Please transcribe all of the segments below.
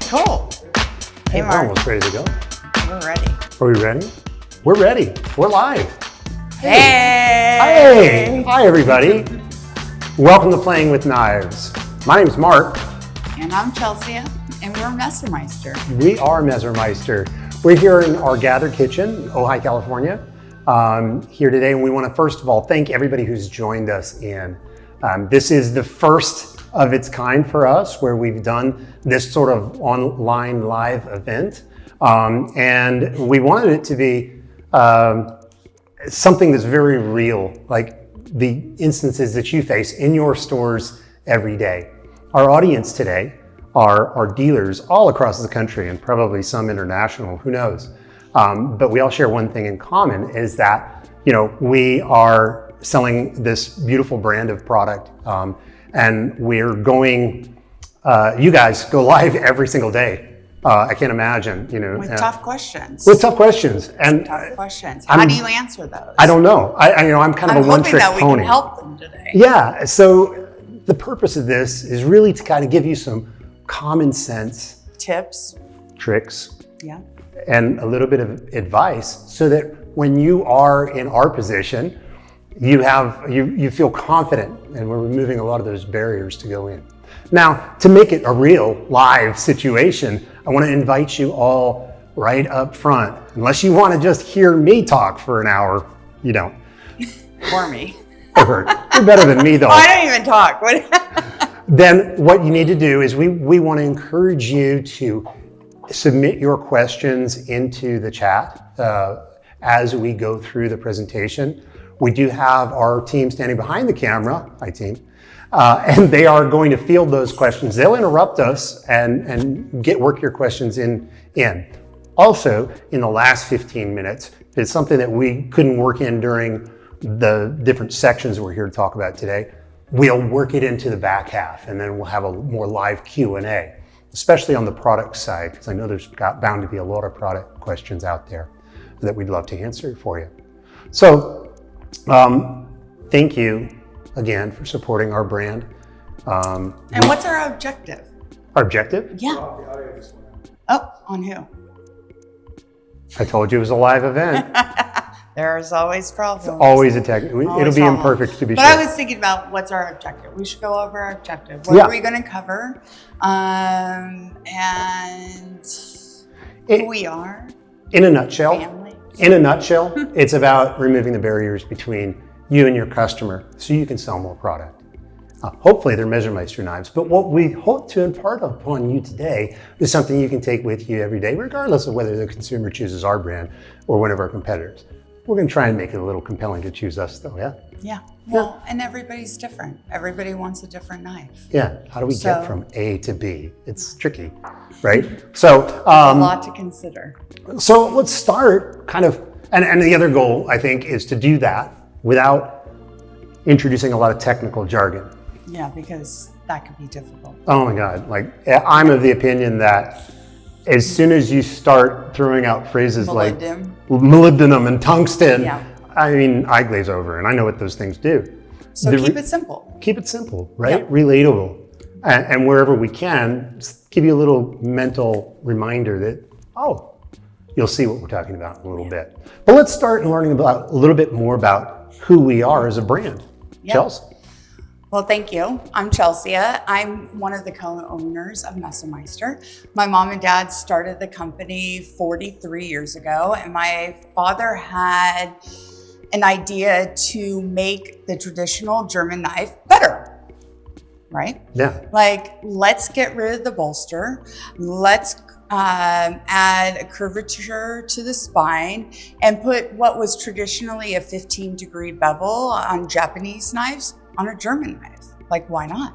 Cool. Hey, We're Marc. almost ready to go. We're ready. Are we ready? We're ready. We're live. Hey. Hey! Hi, everybody. Welcome to Playing with Knives. My name's Marc. And I'm Chelcea, and we're Messermeister. We are Messermeister. We're here in our Gather kitchen, Ojai, California, here today. And we want to first of all thank everybody who's joined us in. This is the first of its kind for us, where we've done this sort of online live event. And we wanted it to be something that's very real, like the instances that you face in your stores every day. Our audience today are dealers all across the country and probably some international, who knows. But we all share one thing in common, is that, you know, we are selling this beautiful brand of product, and we're going, you guys go live every single day. I can't imagine, you know. With tough questions. With tough questions. And tough questions. How do you answer those? I don't know. I'm kind of a one-trick pony. I'm hoping that we can help them today. Yeah, so the purpose of this is really to kind of give you some common sense tips, tricks, yeah, and a little bit of advice, so that when you are in our position, you feel confident, and we're removing a lot of those barriers to go in. Now, to make it a real live situation, I want to invite you all right up front. Unless you want to just hear me talk for an hour, you don't. Or me. You're better than me, though. Oh, I don't even talk. Then what you need to do is we want to encourage you to submit your questions into the chat as we go through the presentation. We do have our team standing behind the camera, hi team, and they are going to field those questions. They'll interrupt us and work your questions in. Also, in the last 15 minutes, it's something that we couldn't work in during the different sections we're here to talk about today. We'll work it into the back half, and then we'll have a more live Q&A, especially on the product side, because I know there's bound to be a lot of product questions out there that we'd love to answer for you. So, thank you again for supporting our brand. And what's our objective? Our objective? Yeah. Oh, on who? I told you it was a live event. There's always problems. It's always a tech. It'll be imperfect to be sure. But I was thinking about what's our objective. We should go over our objective. What are we going to cover? And who we are. In a nutshell. Family. In a nutshell, it's about removing the barriers between you and your customer so you can sell more product. Hopefully they're Messermeister knives, but what we hope to impart upon you today is something you can take with you every day, regardless of whether the consumer chooses our brand or one of our competitors. We're going to try and make it a little compelling to choose us, though, yeah? Yeah. Well, and everybody's different. Everybody wants a different knife. Yeah. How do we get from A to B? It's tricky, right? So a lot to consider. So let's start kind of, and the other goal, I think, is to do that without introducing a lot of technical jargon. Yeah, because that could be difficult. Oh my God. Like, I'm of the opinion that as soon as you start throwing out phrases like molybdenum and tungsten, yeah. I mean, I glaze over, and I know what those things do. So keep it simple. Keep it simple, right? Yep. Relatable. And wherever we can, just give you a little mental reminder that, oh, you'll see what we're talking about in a little bit. But let's start learning about a little bit more about who we are as a brand. Yep. Chelsea. Well, thank you. I'm Chelcea. I'm one of the co-owners of Messermeister. My mom and dad started the company 43 years ago, and my father had an idea to make the traditional German knife better, right? Yeah. Like, let's get rid of the bolster. Let's add a curvature to the spine and put what was traditionally a 15-degree bevel on Japanese knives on a German knife. Like, why not?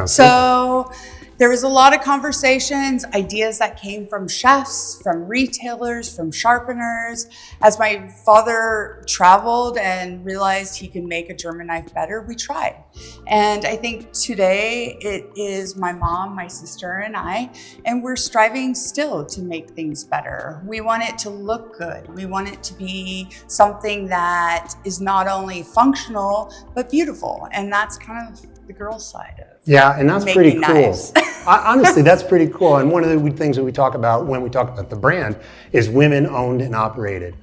So there was a lot of conversations, ideas that came from chefs, from retailers, from sharpeners. As my father traveled and realized he could make a German knife better, we tried. And I think today it is my mom, my sister, and I, and we're striving still to make things better. We want it to look good. We want it to be something that is not only functional, but beautiful. And that's kind of the girl side of and that's pretty cool. Honestly, that's pretty cool. And one of the things that we talk about when we talk about the brand is women owned and operated.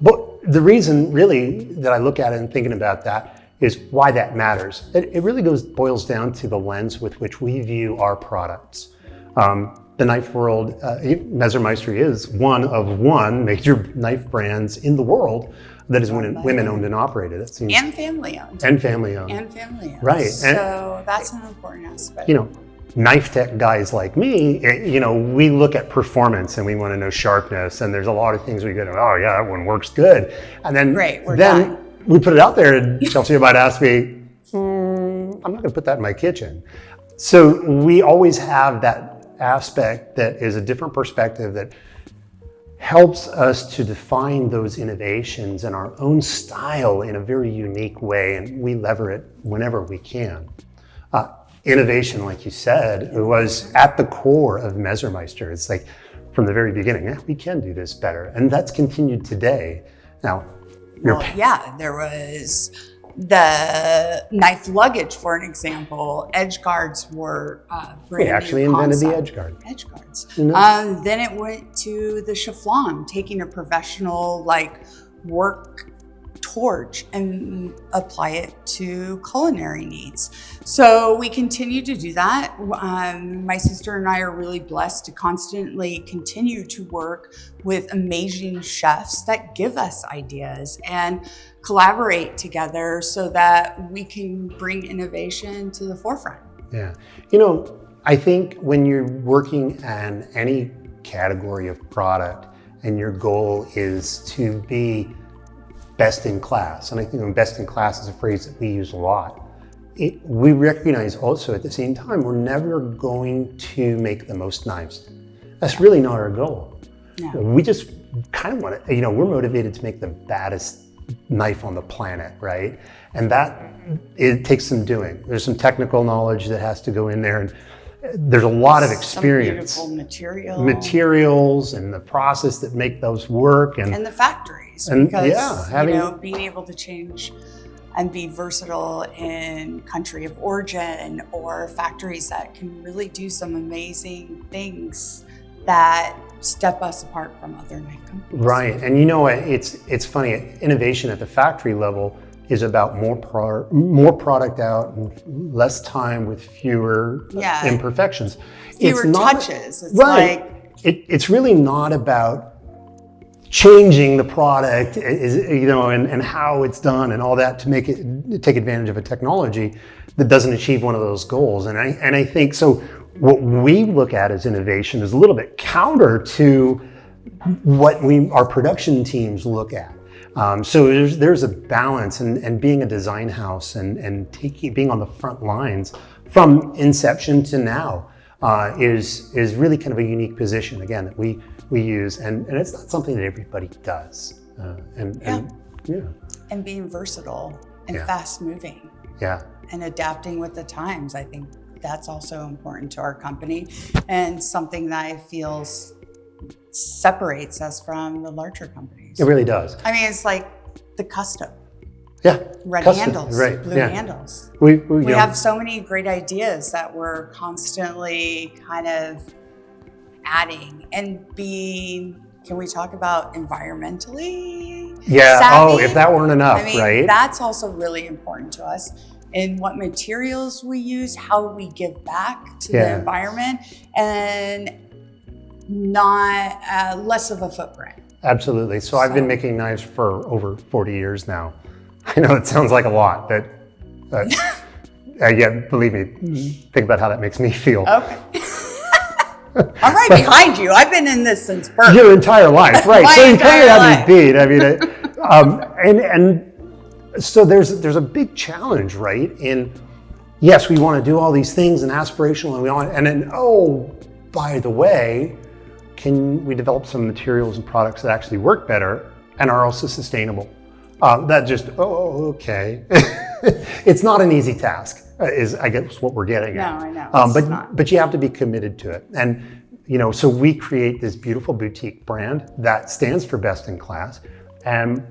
But the reason really that I look at it and thinking about that is why that matters. It really boils down to the lens with which we view our products. The knife world, Messermeister is one of major knife brands in the world that is women owned and operated. It seems, and family owned. And family owned. And family owned. Right. So that's an important aspect. You know, knife tech guys like me, you know, we look at performance and we want to know sharpness. And there's a lot of things we go, oh yeah, that one works good. And then, we put it out there and Chelcea might ask me, I'm not going to put that in my kitchen. So we always have that aspect that is a different perspective that helps us to define those innovations in our own style in a very unique way, and we lever it whenever we can. Innovation, like you said, was at the core of Messermeister. It's like from the very beginning, yeah, we can do this better, and that's continued today. Now, there was the knife luggage, for an example. Edge guards were we actually invented the edge guard. Edge guards. Mm-hmm. Then it went to the chiffon, taking a professional work torch and apply it to culinary needs. So we continue to do that. My sister and I are really blessed to constantly continue to work with amazing chefs that give us ideas and collaborate together so that we can bring innovation to the forefront. Yeah. You know, I think when you're working on any category of product and your goal is to be best in class, and I think best in class is a phrase that we use a lot, we recognize also at the same time we're never going to make the most knives. That's really not our goal. No. We just kind of want to, you know, we're motivated to make the baddest knife on the planet, right? And that, it takes some doing. There's some technical knowledge that has to go in there, and there's a lot of experience. Some beautiful materials and the process that make those work, and the factories. And because being able to change and be versatile in country of origin or factories that can really do some amazing things that step us apart from other knife companies. Right, and you know, it's funny. Innovation at the factory level is about more product out and less time with fewer imperfections. Fewer touches. It's right. It's really not about changing the product, you know, and how it's done and all that to make it take advantage of a technology that doesn't achieve one of those goals. And I think so. What we look at as innovation is a little bit counter to what our production teams look at. So there's a balance, and being a design house and being on the front lines from inception to now is really kind of a unique position, again, that we use, and it's not something that everybody does. And being versatile and fast moving. Yeah. And adapting with the times. I think that's also important to our company, and something that I feel separates us from the larger companies. It really does. I mean, it's like the custom. Yeah. Red custom, handles, right. blue handles. We have so many great ideas that we're constantly kind of adding and being, can we talk about environmentally savvy? If that weren't enough, I mean, right? That's also really important to us. In what materials we use, how we give back to the environment, and not less of a footprint. Absolutely. So I've been making knives for over 40 years now. I know it sounds like a lot, but believe me, think about how that makes me feel. Okay. I'm right behind you. I've been in this since birth. Your entire life, right? So you kind of have me beat. I mean, and so there's a big challenge, right? In yes, we want to do all these things and aspirational, and then by the way, can we develop some materials and products that actually work better and are also sustainable? Okay. It's not an easy task, is I guess what we're getting at. No, I know. But you have to be committed to it. And, you know, so we create this beautiful boutique brand that stands for best in class. And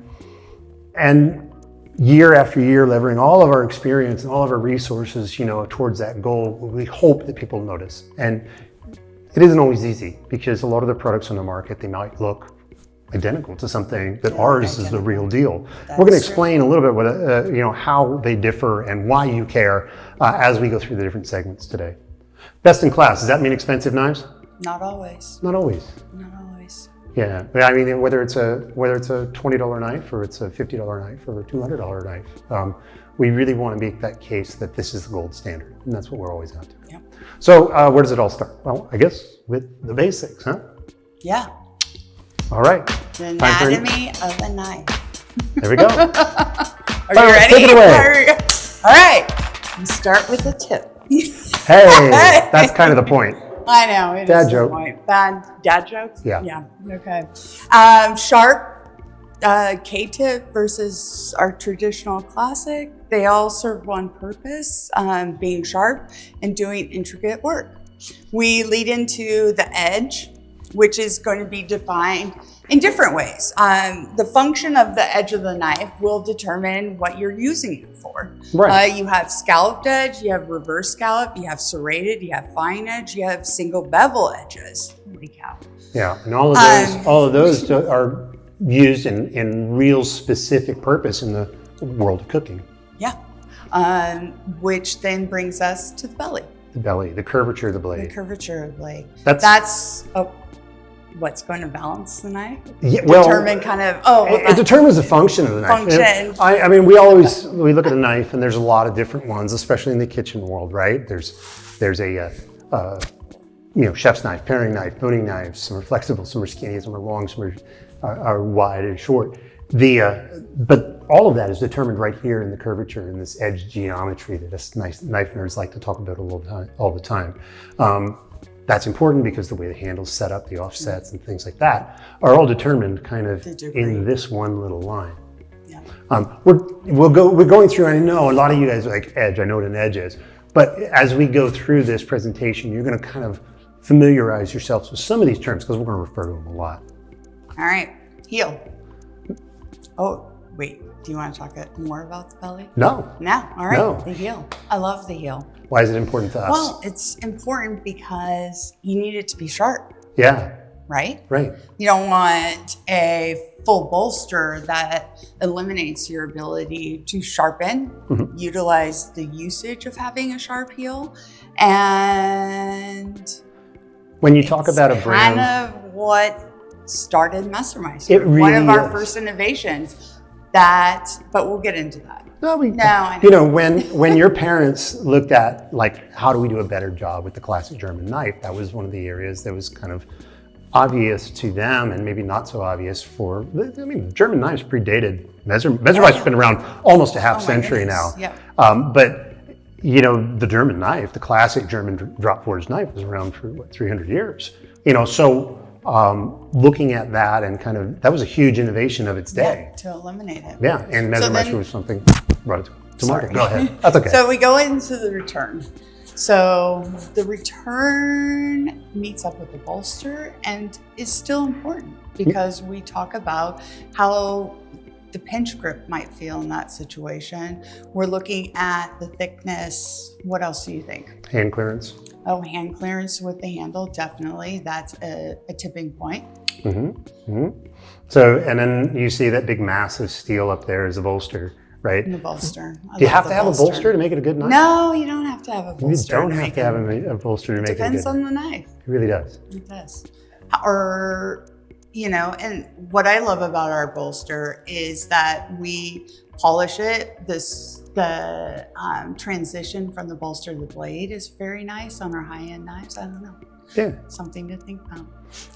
year after year, leveraging all of our experience and all of our resources, towards that goal, we hope that people notice. And it isn't always easy because a lot of the products on the market, they might look identical to something that ours is the real deal. We're going to explain a little bit what, how they differ and why you care as we go through the different segments today. Best in class, does that mean expensive knives? Not always. Not always. Not always. Yeah, I mean, whether it's a $20 knife or it's a $50 knife or a $200 knife, we really want to make that case that this is the gold standard, and that's what we're always after. Yep. So where does it all start? Well, I guess with the basics, huh? Yeah. All right. The anatomy of a knife. There we go. Are you ready? Take it away. All right. We start with the tip. Hey, that's kind of the point. I know. It Dad is joke. The point. Bad dad jokes? Yeah. Yeah. Okay. Sharp K-tip versus our traditional classic. They all serve one purpose, being sharp and doing intricate work. We lead into the edge, which is going to be defined in different ways. The function of the edge of the knife will determine what you're using it for. Right. You have scalloped edge, you have reverse scallop, you have serrated, you have fine edge, you have single bevel edges. Holy cow. Yeah, and all of those are used in real specific purpose in the world of cooking. Yeah, which then brings us to the belly. The belly, the curvature of the blade. The curvature of the blade. That's what's going to balance the knife? Yeah, well, determine kind of, it determines the function of the knife. Function. I mean, we look at a knife and there's a lot of different ones, especially in the kitchen world, right? There's a chef's knife, paring knife, boning knives. Some are flexible, some are skinny, some are long, some are wide and short. But all of that is determined right here in the curvature and this edge geometry that us knife nerds like to talk about all the time. That's important because the way the handle's set up, the offsets and things like that are all determined kind of in this one little line. Yeah. We're going through, I know a lot of you guys are like edge, I know what an edge is, but as we go through this presentation, you're going to kind of familiarize yourselves with some of these terms because we're going to refer to them a lot. All right, heel. Oh, wait, do you want to talk more about the belly? No. No, all right, No. The heel. I love the heel. Why is it important to us? Well, it's important because you need it to be sharp. Yeah. Right? Right. You don't want a full bolster that eliminates your ability to sharpen, utilize the usage of having a sharp heel, and when you talk about a brand, kind of what started Messermeister. It really one of our is. first innovations. But we'll get into that. When your parents looked at like how do we do a better job with the classic German knife, that was one of the areas that was kind of obvious to them and maybe not so obvious for. I mean, German knives predated Messermeister's been around almost a half century now. Yeah. But the German knife, the classic German drop forged knife, was around for 300 years. So. Looking at that and kind of, that was a huge innovation of its day. Yeah, to eliminate it. Yeah, and Messermeister was something brought it to market. Sorry. Go ahead. That's okay. So we go into the return. So the return meets up with the bolster and is still important because we talk about how the pinch grip might feel in that situation. We're looking at the thickness. What else do you think? Hand clearance. Oh, hand clearance with the handle, definitely. That's a tipping point. So, and then you see that big massive steel up there is a bolster, right? And the bolster. Do you have to have a bolster to make it a good knife? No, you don't have to have a bolster. You don't have to have a bolster to make it a good knife. Depends on the knife. It really does. It does. Or, and what I love about our bolster is that we polish it. The transition from the bolster to the blade is very nice on our high-end knives. I don't know. Yeah. Something to think about.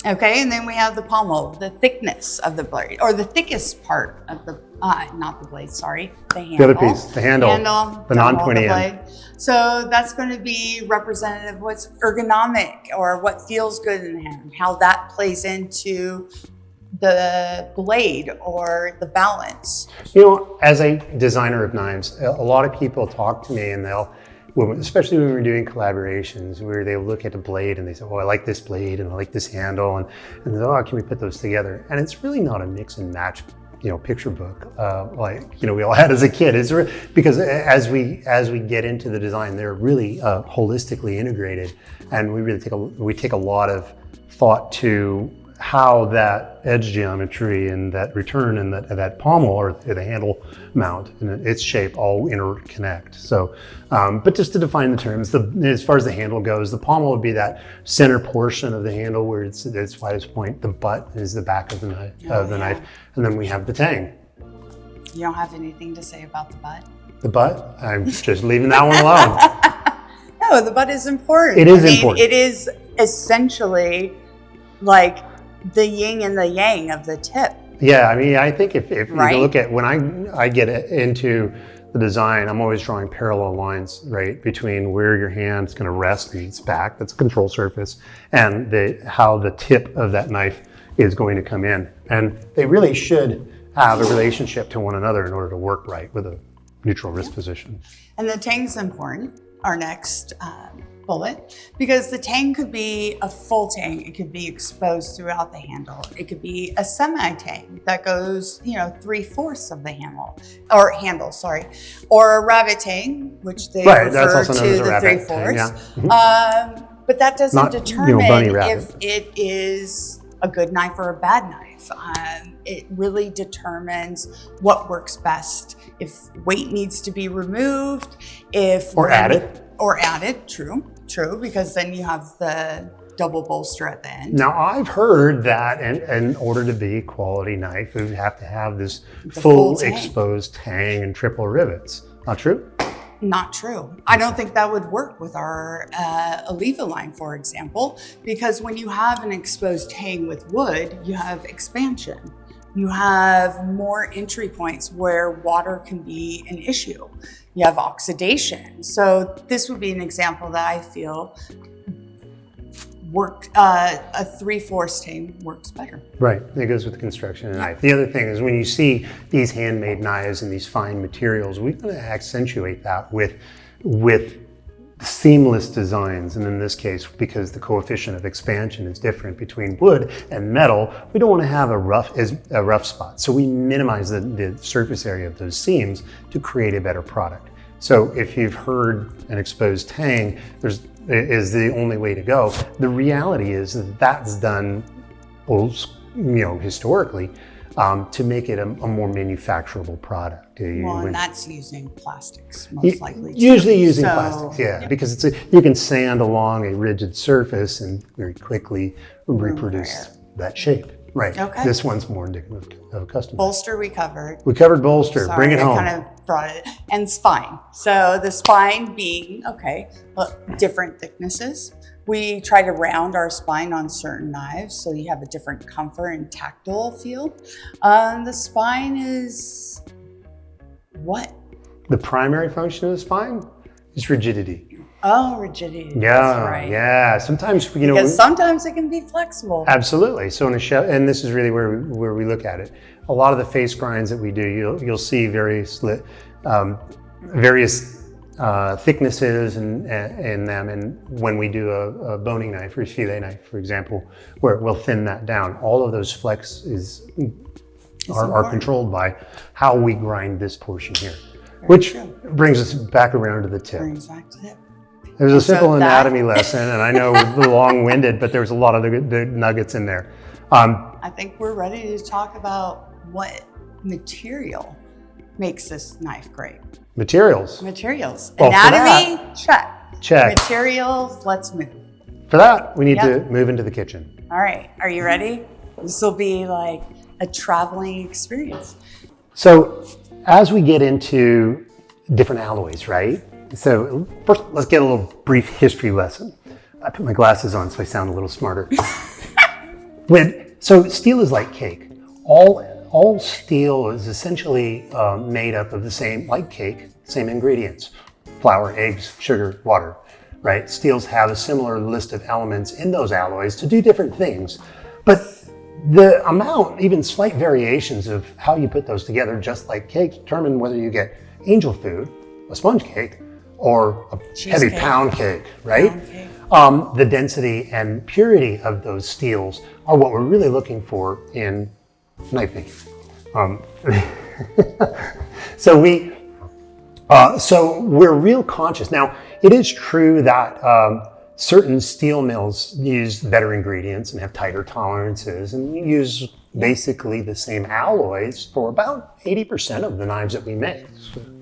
Okay, and then we have the pommel, the thickness of the blade, or the thickest part of the, not the blade, sorry, the handle. The other piece, the handle the non-pointy end. So that's going to be representative of what's ergonomic or what feels good in the hand, how that plays into the blade or the balance. As a designer of knives, a lot of people talk to me and especially when we're doing collaborations where they look at a blade and they say, oh, I like this blade and I like this handle and can we put those together? And it's really not a mix and match picture book, we all had as a kid. It's because as we get into the design, they're really holistically integrated, and we take a lot of thought to how that edge geometry and that return and that pommel or the handle mount and its shape all interconnect. So, but just to define the terms, as far as the handle goes, the pommel would be that center portion of the handle where it's widest point. The butt is the back of the knife, and then we have the tang. You don't have anything to say about the butt? The butt? I'm just leaving that one alone. No, the butt is important. It is important. It is essentially like the yin and the yang of the tip. Yeah, I mean, I think if you Right? look at when I get into the design, I'm always drawing parallel lines, right, between where your hand's going to rest in its back, that's a control surface, and how the tip of that knife is going to come in. And they really should have a relationship to one another in order to work right with a neutral wrist position. And the tang's important, our next bullet, because the tang could be a full tang. It could be exposed throughout the handle. It could be a semi-tang that goes, 3/4 of the handle, or a rabbit tang, which they Right, refer that's also known to as a the rabbit 3/4. tang, yeah. But that doesn't Not, determine bunny rabbit. if it is a good knife or a bad knife. It really determines what works best. If weight needs to be removed, Or added. True, because then you have the double bolster at the end. Now, I've heard that in order to be a quality knife, you have to have this The full full tang. exposed tang and triple rivets. Not true? Not true. I don't think that would work with our Oliva line, for example, because when you have an exposed tang with wood, you have expansion. You have more entry points where water can be an issue. You have oxidation. So this would be an example that I feel a 3/4 tang works better. Right, it goes with the construction of the knife. The other thing is when you see these handmade knives and these fine materials, we want to accentuate that with seamless designs. And in this case, because the coefficient of expansion is different between wood and metal, we don't want to have a rough spot. So we minimize the surface area of those seams to create a better product. So if you've heard an exposed tang is the only way to go, the reality is that that's done historically to make it a more manufacturable product. And that's using plastics, most likely. Usually using plastics, yeah, because you can sand along a rigid surface and very quickly reproduce that shape. Right. Okay. This one's more indicative of a custom. Bolster we covered. We covered bolster. Sorry, Bring it home. I kind of brought it. And spine. So the spine being, different thicknesses. We try to round our spine on certain knives so you have a different comfort and tactile feel. The spine is what? The primary function of the spine is rigidity. Oh, rigidity. Yeah, That's right. yeah. Sometimes, Because sometimes it can be flexible. Absolutely. So in a shell, and this is really where we look at it. A lot of the face grinds that we do, you'll see various thicknesses in them. And when we do a boning knife or a filet knife, for example, where we'll thin that down, all of those flexes are controlled by how we grind this portion here, which brings us back around to the tip. Brings back to the There's a simple anatomy lesson, and I know we're long-winded, but there's a lot of the nuggets in there. I think we're ready to talk about what material makes this knife great. Materials. Well, anatomy, check. Materials, let's move. For that, we need to move into the kitchen. All right, are you ready? This will be like a traveling experience. So as we get into different alloys, right? So first, let's get a little brief history lesson. I put my glasses on so I sound a little smarter. So steel is like cake. All steel is essentially made up of the same, like cake, same ingredients: flour, eggs, sugar, water, right? Steels have a similar list of elements in those alloys to do different things. But the amount, even slight variations of how you put those together, just like cake, determine whether you get angel food, a sponge cake, or a heavy pound cake, right? The density and purity of those steels are what we're really looking for in knife making. So we're real conscious. Now, it is true that certain steel mills use better ingredients and have tighter tolerances and use basically the same alloys for about 80% of the knives that we make,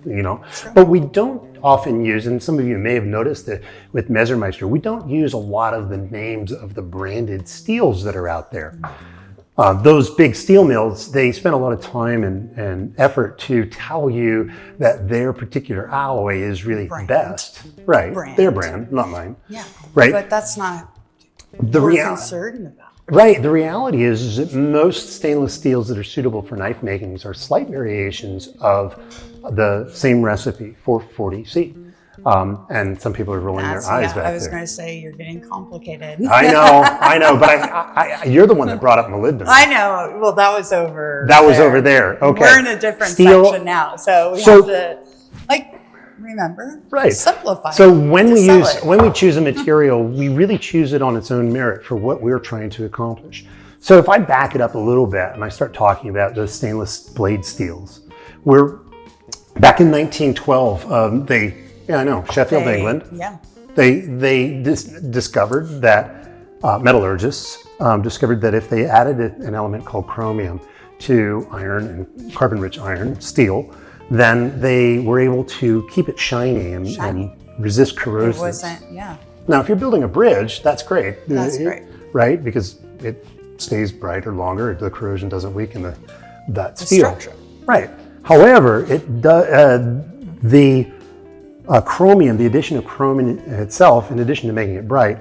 you know. Sure. But we don't often use, and some of you may have noticed that with Messermeister, we don't use a lot of the names of the branded steels that are out there. Those big steel mills, they spend a lot of time and effort to tell you that their particular alloy is really the best. Right, their brand, not mine. Yeah, right. But that's not the what we're concerned about. Right, the reality is that most stainless steels that are suitable for knife makings are slight variations of the same recipe, 440C. And some people are rolling their eyes back there. I was going to say, you're getting complicated. I know, but you're the one that brought up molybdenum. I know. Well, that was over That was over there. Okay. We're in a different section now, so we have to, remember, simplify. So when we choose a material, we really choose it on its own merit for what we're trying to accomplish. So if I back it up a little bit and I start talking about the stainless blade steels, back in 1912, Sheffield, England. Yeah. They discovered that metallurgists discovered that if they added an element called chromium to iron and carbon-rich iron, steel, then they were able to keep it shiny and resist corrosion. It wasn't, Now, if you're building a bridge, that's great. That's great. Right? Because it stays brighter longer. The corrosion doesn't weaken that steel. Structure. Right. However, the chromium, the addition of chromium itself, in addition to making it bright,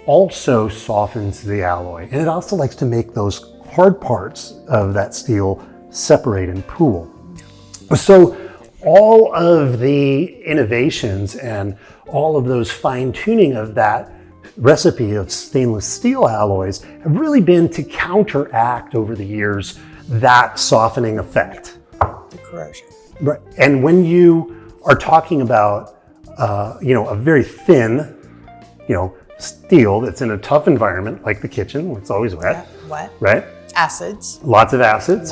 also softens the alloy. And it also likes to make those hard parts of that steel separate and pool. So all of the innovations and all of those fine-tuning of that recipe of stainless steel alloys have really been to counteract over the years that softening effect. The corrosion. Right. And when you are talking about, a very thin, steel that's in a tough environment like the kitchen, where it's always wet. Yeah, wet. Right. Acids. Lots of acids.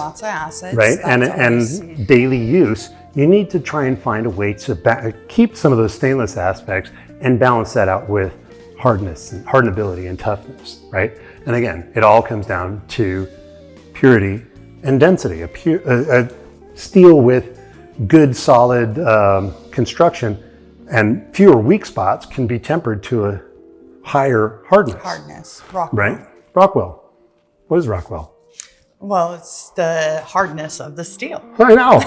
Right. And daily use, you need to try and find a way to keep some of those stainless aspects and balance that out with hardness and hardenability and toughness, right? And again, it all comes down to purity and density. A steel with good, solid construction and fewer weak spots can be tempered to a higher hardness. Rockwell. Right? Rockwell. What is Rockwell? Well, it's the hardness of the steel. I know.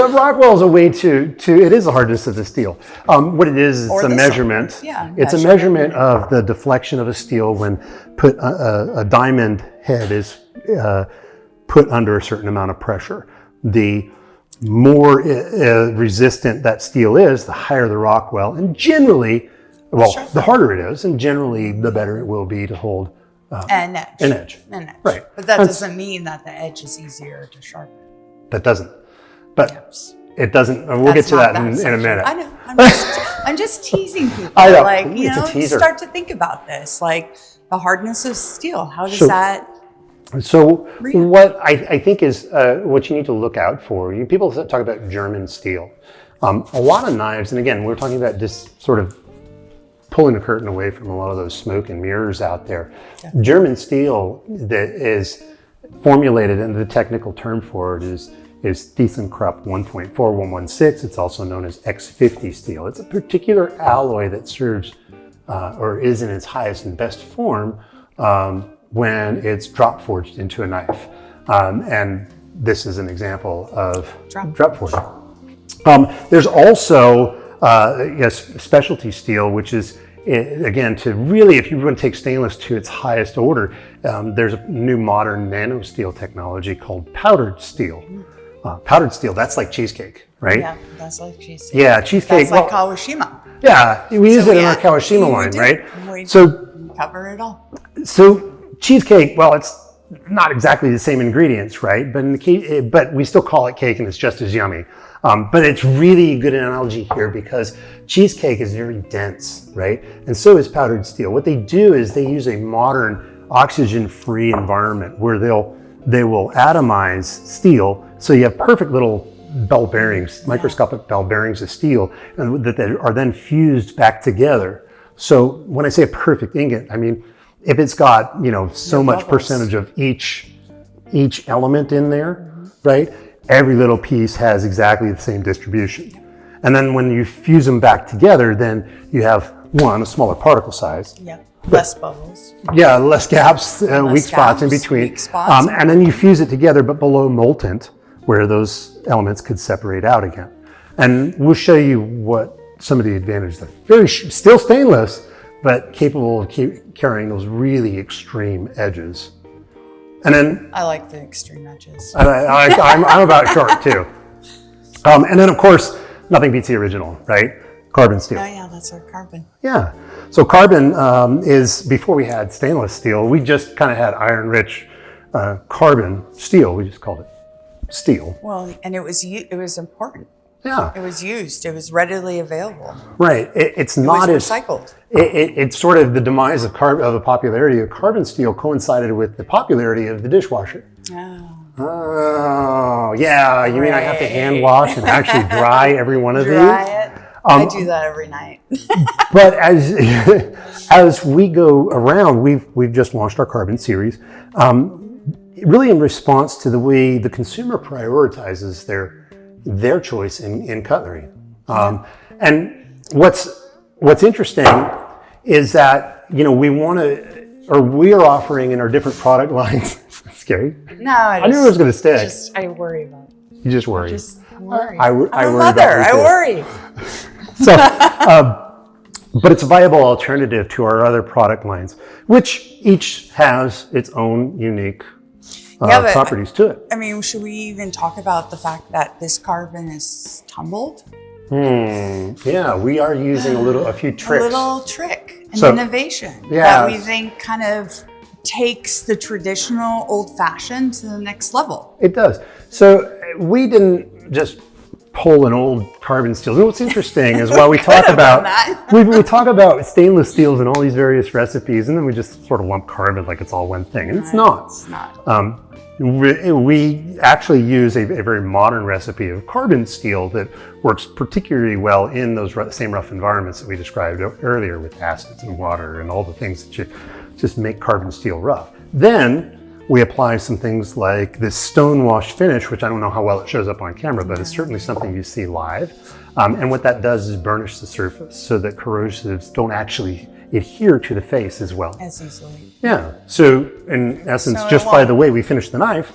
Rockwell is a way to it is the hardness of the steel. What it is, it's a measurement. It's a measurement of the deflection of a steel when a diamond head is put under a certain amount of pressure. The more resistant that steel is, the higher the Rockwell, and generally, the harder it is, and generally the better it will be to hold an edge. Right. But that doesn't mean that the edge is easier to sharpen. That doesn't. But it doesn't. We'll get to that in a minute. I know. I'm just teasing people. I know. Start to think about this, like the hardness of steel. How does that? So what I think is what you need to look out for. People talk about German steel. A lot of knives, and again, we're talking about this sort of pulling the curtain away from a lot of those smoke and mirrors out there. Definitely. German steel that is formulated, and the technical term for it is ThyssenKrupp 1.4116. It's also known as X50 steel. It's a particular alloy that serves or is in its highest and best form when it's drop forged into a knife. And this is an example of drop forged. There's also specialty steel, which is, again, to really, if you want to take stainless to its highest order, there's a new modern nano steel technology called powdered steel. Powdered steel, that's like cheesecake, right? Yeah, that's like cheesecake. Yeah, cheesecake. That's like Kawashima. Yeah, we use it in our Kawashima line, right? So cover it all. So cheesecake, well, it's not exactly the same ingredients, right? But we still call it cake, and it's just as yummy. But it's really a good analogy here because cheesecake is very dense, right? And so is powdered steel. What they do is they use a modern oxygen-free environment where they'll they will atomize steel. So you have perfect little bell bearings, microscopic bell bearings of steel, and that are then fused back together. So when I say a perfect ingot, I mean, if it's got, you know, so much percentage of each element in there, right? Every little piece has exactly the same distribution. And then when you fuse them back together, then you have one, a smaller particle size. Yeah, less bubbles. Yeah, less gaps, weak spots in between. Weak spots. And then you fuse it together, but below molten, where those elements could separate out again. And we'll show you what some of the advantages are. Still stainless, but capable of carrying those really extreme edges. And then I like the extreme edges. I'm about short too. And then of course, nothing beats the original, right? Carbon steel. Oh yeah, that's our carbon. Yeah. So carbon is, before we had stainless steel, we just kind of had iron-rich carbon steel. We just called it steel. Well, and it was important. Yeah. It was used. It was readily available. Right. It's not as recycled. It's sort of the demise of the popularity of carbon steel coincided with the popularity of the dishwasher. Oh, yeah. You mean I have to hand wash and actually dry every one of these? Dry it. I do that every night. But as we go around, we've just launched our carbon series, really in response to the way the consumer prioritizes their choice in cutlery. And what's interesting is that, you know, we are offering in our different product lines. Scary. No, I knew it was going to stay. I worry about it. You just worry. Just worry. I worry about I worry. So, but it's a viable alternative to our other product lines, which each has its own unique properties to it. I mean, should we even talk about the fact that this carbon is tumbled? Yeah, we are using a few tricks. A little trick, an innovation that we think kind of takes the traditional old-fashioned to the next level. It does. So we didn't just pull an old carbon steel. So what's interesting is while we talk about we talk about stainless steels and all these various recipes, and then we just sort of lump carbon like it's all one thing, and it's not. It's not. We actually use a very modern recipe of carbon steel that works particularly well in those same rough environments that we described earlier with acids and water and all the things that just make carbon steel rough. Then we apply some things like this stone wash finish, which I don't know how well it shows up on camera, but it's certainly something you see live. And what that does is burnish the surface so that corrosives don't actually adhere to the face as well. As easily. Yeah. So in essence, just by the way we finish the knife,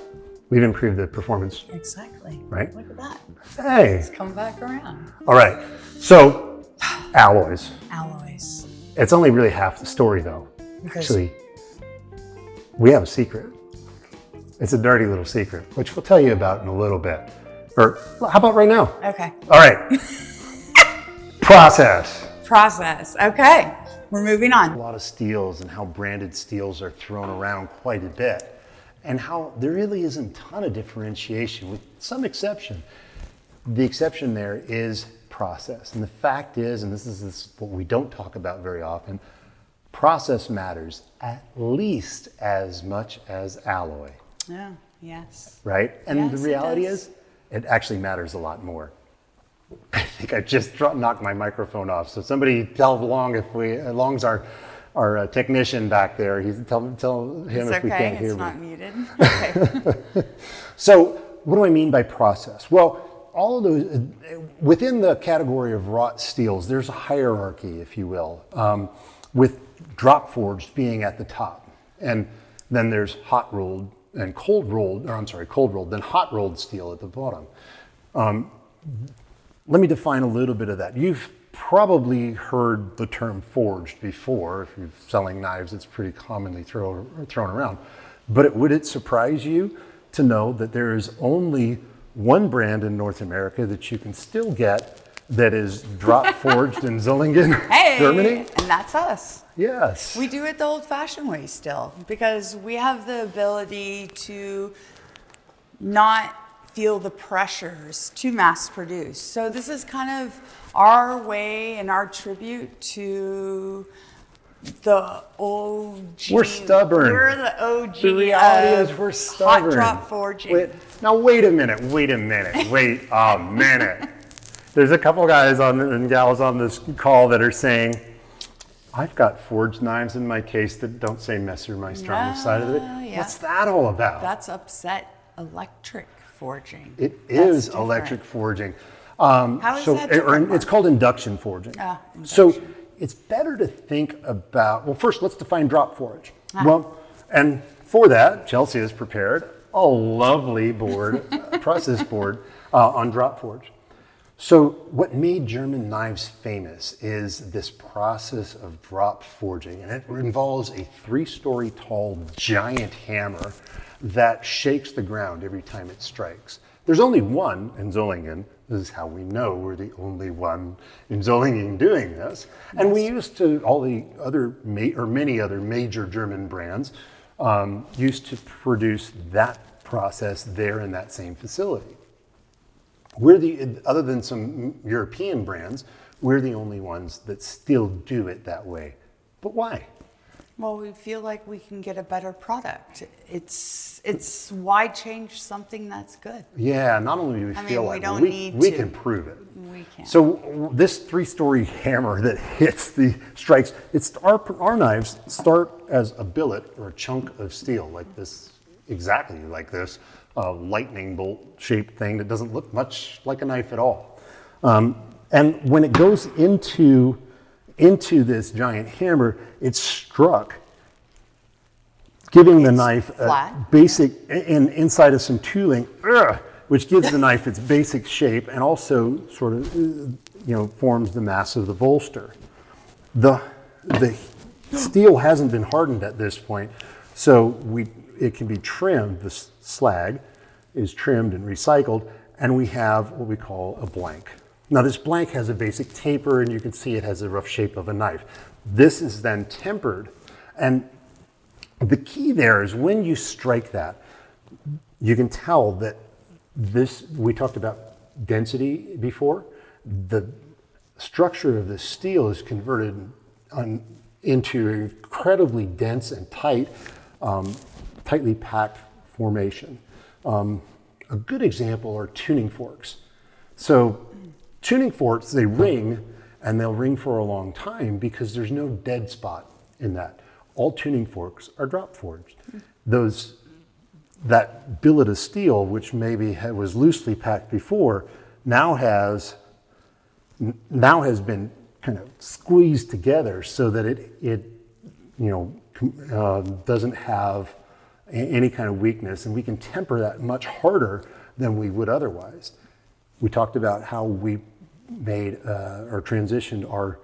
we've improved the performance. Exactly. Right? Look at that. Hey. Let's come back around. All right. So alloys. Alloys. It's only really half the story though. Actually, we have a secret. It's a dirty little secret, which we'll tell you about in a little bit. Or how about right now? Okay. All right. Process. Okay. We're moving on. A lot of steels and how branded steels are thrown around quite a bit, and how there really isn't a ton of differentiation with some exception. The exception there is process. And the fact is, and this is what we don't talk about very often, process matters at least as much as alloy. Yeah, yes. Right? And yes, the reality is, it actually matters a lot more. I think I just knocked my microphone off. So somebody tell Long's our technician back there. Tell him it's if we can't hear me. It's not muted. Okay. So what do I mean by process? Well, all of those, within the category of wrought steels, there's a hierarchy, if you will, with drop forged being at the top. And then there's hot rolled and cold rolled, then hot rolled steel at the bottom. Let me define a little bit of that. You've probably heard the term forged before. If you're selling knives, it's pretty commonly thrown around. But would it surprise you to know that there is only one brand in North America that you can still get that is drop forged in Zillingen, Germany? And that's us. Yes. We do it the old-fashioned way still, because we have the ability to not feel the pressures to mass produce. So this is kind of our way and our tribute to The OG. We're stubborn. We're the OG. The reality is we're stubborn. Hot drop forging. Wait a minute. Wait a minute. There's a couple guys and gals on this call that are saying, I've got forged knives in my case that don't say Messermeister on the side of it. Yeah. What's that all about? That's upset electric forging. It is electric forging. How is that different, it's called induction forging. Induction. So it's better to think about, well, first let's define drop forge. Well, and for that, Chelcea has prepared a lovely board, process board on drop forge. So what made German knives famous is this process of drop forging, and it involves a 3-story tall giant hammer that shakes the ground every time it strikes. There's only one in Solingen. This is how we know we're the only one in Solingen doing this. And we used to, all the other, many other major German brands used to produce that process there in that same facility. Other than some European brands, we're the only ones that still do it that way. But why? Well, we feel like we can get a better product. It's why change something that's good? Yeah, not only do we feel like we can prove it. We can. So this 3-story hammer that hits the strikes, our knives start as a billet or a chunk of steel like this, exactly like this lightning bolt shaped thing that doesn't look much like a knife at all. And when it goes into this giant hammer, it's struck, giving the knife a basic, and inside of some tooling, which gives the knife its basic shape and also sort of, forms the mass of the bolster. The steel hasn't been hardened at this point, so it can be trimmed. The slag is trimmed and recycled, and we have what we call a blank. Now this blank has a basic taper, and you can see it has a rough shape of a knife. This is then tempered, and the key there is when you strike that, you can tell that we talked about density before, the structure of this steel is converted into incredibly dense and tightly packed formation. A good example are tuning forks. So tuning forks, they ring, and they'll ring for a long time because there's no dead spot in that. All tuning forks are drop forged. That billet of steel, which maybe was loosely packed before, now has been kind of squeezed together so that it doesn't have any kind of weakness, and we can temper that much harder than we would otherwise. We talked about how we made or transitioned our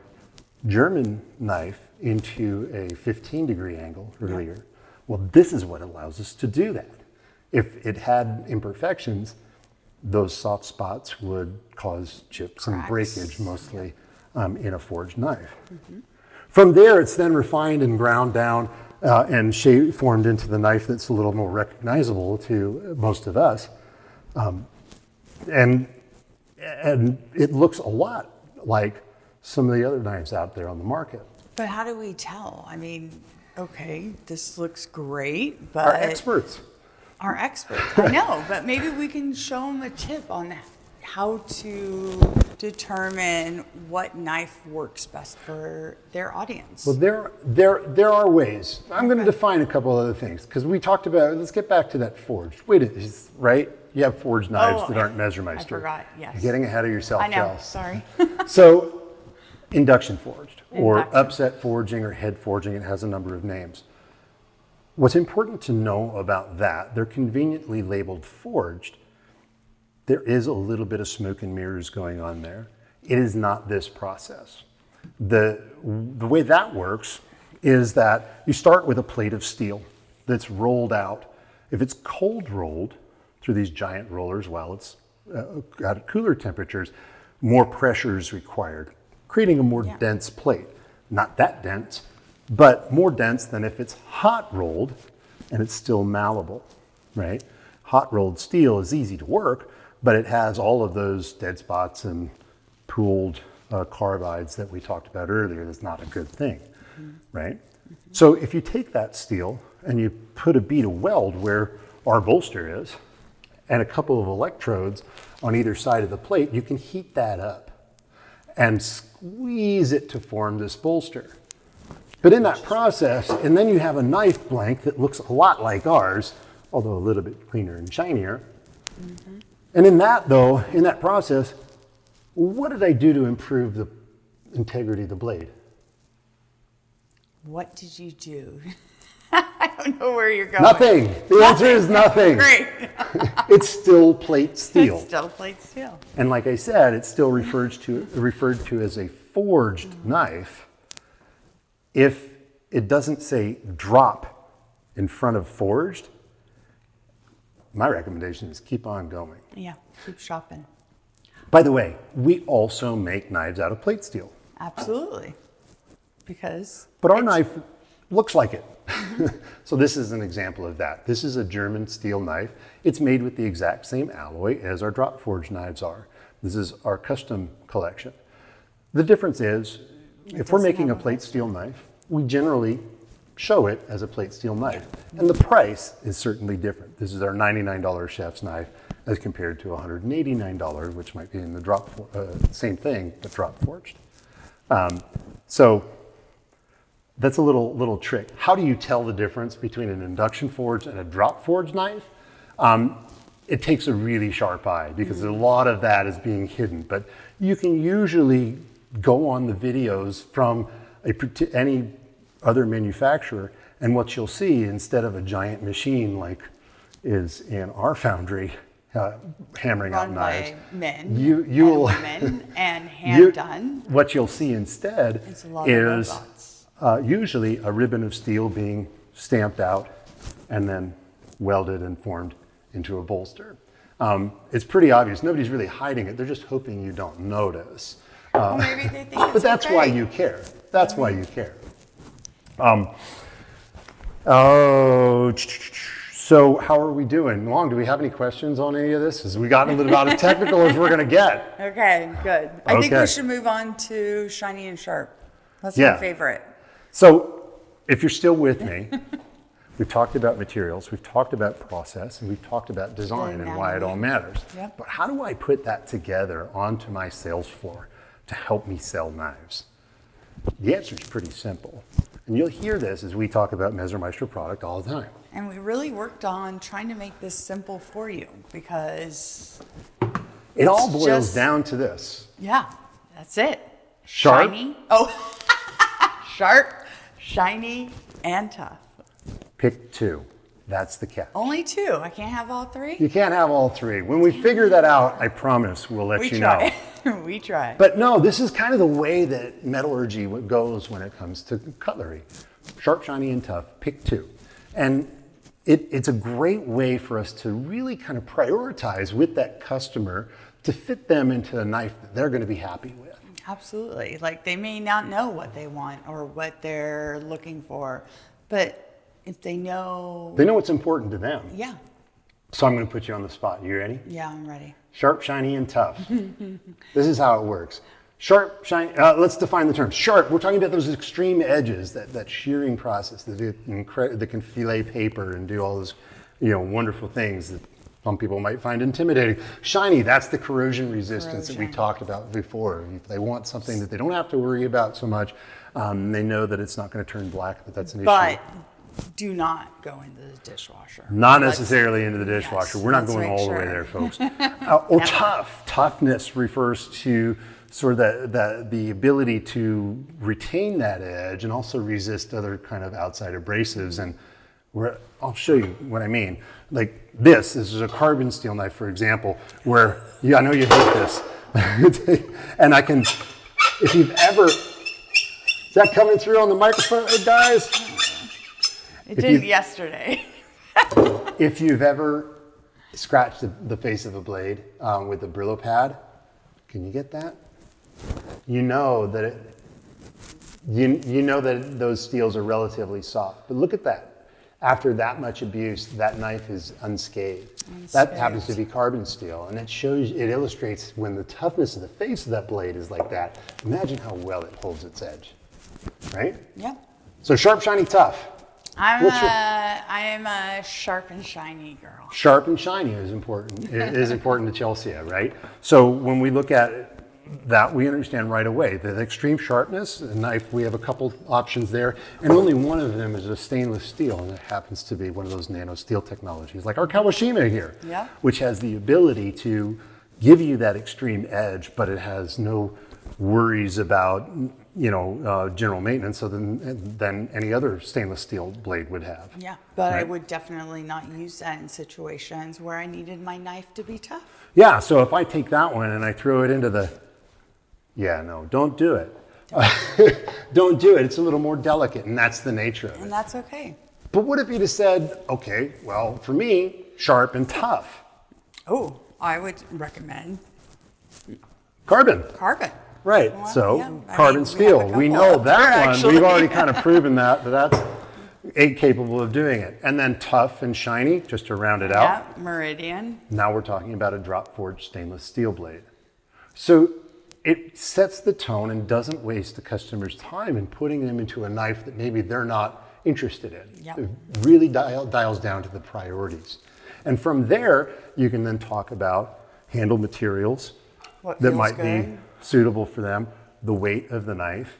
German knife into a 15-degree angle earlier. Well, this is what allows us to do that. If it had imperfections, those soft spots would cause chips and breakage, mostly in a forged knife. Mm-hmm. From there, it's then refined and ground down and formed into the knife that's a little more recognizable to most of us. And it looks a lot like some of the other knives out there on the market. But how do we tell? I mean, okay, this looks great, but... Our experts, I know, but maybe we can show them a tip on how to determine what knife works best for their audience. Well, there are ways. I'm going to define a couple other things, because we talked about, let's get back to that forged. Right? You have forged knives that aren't Messermeister. I forgot, yes. You're getting ahead of yourself, I know, Chel. sorry. So, induction forged, or upset forging, or head forging, it has a number of names. What's important to know about that, they're conveniently labeled forged. There is a little bit of smoke and mirrors going on there. It is not this process. The way that works is that you start with a plate of steel that's rolled out. If it's cold rolled through these giant rollers while it's at cooler temperatures, more pressure is required, creating a more dense plate. Not that dense, but more dense than if it's hot rolled and it's still malleable, right? Hot rolled steel is easy to work, but it has all of those dead spots and pooled carbides that we talked about earlier. That's not a good thing. right? So if you take that steel and you put a bead of weld where our bolster is and a couple of electrodes on either side of the plate, you can heat that up and squeeze it to form this bolster. But in that process, and then you have a knife blank that looks a lot like ours, although a little bit cleaner and shinier. And in that though, in that process, what did I do to improve the integrity of the blade? What did you do? I don't know where you're going. Nothing. The answer is nothing. Great. It's still plate steel. It's still plate steel. And like I said, it's still referred to as a forged knife if it doesn't say drop in front of forged. My recommendation is keep on going. Yeah, keep shopping. By the way, we also make knives out of plate steel. Absolutely. Because But our knife looks like it. So this is an example of that. This is a German steel knife. It's made with the exact same alloy as our drop forged knives are. This is our custom collection. The difference is, if we're making a plate steel knife, we generally show it as a plate steel knife. And the price is certainly different. This is our $99 chef's knife as compared to $189, which might be in the same thing, but drop forged. So that's a little trick. How do you tell the difference between an induction forged and a drop forged knife? It takes a really sharp eye because a lot of that is being hidden, but you can usually go on the videos from any other manufacturer, and what you'll see, instead of a giant machine like is in our foundry, hammering out knives, men, you will women, and hand done. What you'll see instead is usually a ribbon of steel being stamped out and then welded and formed into a bolster. It's pretty obvious. Nobody's really hiding it. They're just hoping you don't notice. Well, maybe they think it's but that's okay. why you care. That's why you care. So how are we doing? Long, do we have any questions on any of this? Has we gotten a little about as technical as we're going to get? Okay, good. I think we should move on to shiny and sharp. That's my favorite. So if you're still with me, we've talked about materials, we've talked about process, and we've talked about design and why it all matters. Yep. But how do I put that together onto my sales floor to help me sell knives? The answer is pretty simple. And you'll hear this as we talk about Messermeister product all the time. And we really worked on trying to make this simple for you because it all boils down to this. Yeah, that's it. Sharp. Shiny. Oh, sharp, shiny, and tough. Pick two. That's the catch. Only two. I can't have all three? You can't have all three. When we figure that out, I promise we'll let you know. We try. But no, this is kind of the way that metallurgy goes when it comes to cutlery. Sharp, shiny, and tough. Pick two. And it's a great way for us to really kind of prioritize with that customer to fit them into a knife that they're going to be happy with. Absolutely. Like they may not know what they want or what they're looking for, but if they know what's important to them. Yeah. So I'm going to put you on the spot. You ready? Yeah, I'm ready. Sharp, shiny, and tough. This is how it works. Sharp, shiny, let's define the term. Sharp, we're talking about those extreme edges, that shearing process that can fillet paper and do all those wonderful things that some people might find intimidating. Shiny, that's the corrosion resistance that we talked about before. If they want something that they don't have to worry about so much, they know that it's not going to turn black, but that's an issue. But do not go into the dishwasher. Not necessarily into the dishwasher. Yes, we're not going all the way there, folks. Or tough. Toughness refers to sort of the ability to retain that edge and also resist other kind of outside abrasives. And I'll show you what I mean. Like this is a carbon steel knife, for example, where I know you hate this. And I can, if you've ever, is that coming through on the microphone, guys? It did yesterday. If you've ever scratched the face of a blade with a Brillo pad, can you get that? You know that you know that those steels are relatively soft. But look at that. After that much abuse, that knife is unscathed. That happens to be carbon steel, and it illustrates when the toughness of the face of that blade is like that. Imagine how well it holds its edge. right? Yeah. So sharp, shiny, tough. I am a sharp and shiny girl. Sharp and shiny is important. It is important to Chelcea, right? So when we look at that, we understand right away that extreme sharpness, a knife, we have a couple options there, and only one of them is a stainless steel, and it happens to be one of those nano steel technologies, like our Kawashima here, Yeah. which has the ability to give you that extreme edge, but it has no worries about general maintenance than any other stainless steel blade would have. Yeah, but I Right. would definitely not use that in situations where I needed my knife to be tough. Yeah, so if I take that one and I throw it into the, don't do it. Don't do it. It's a little more delicate, and that's the nature of it. And that's okay. But what if you just said, okay, well, for me, sharp and tough. Oh, I would recommend Carbon. carbon. Right, Well, so yeah, I carbon mean, steel. have a We couple know up that there, one. actually. We've already kind of proven that's capable of doing it. And then tough and shiny, just to round it out. Yeah, Meridian. Now we're talking about a drop forged stainless steel blade. So it sets the tone and doesn't waste the customer's time in putting them into a knife that maybe they're not interested in. Yep. It really dials down to the priorities. And from there, you can then talk about handle materials What that feels might be good. suitable for them, the weight of the knife,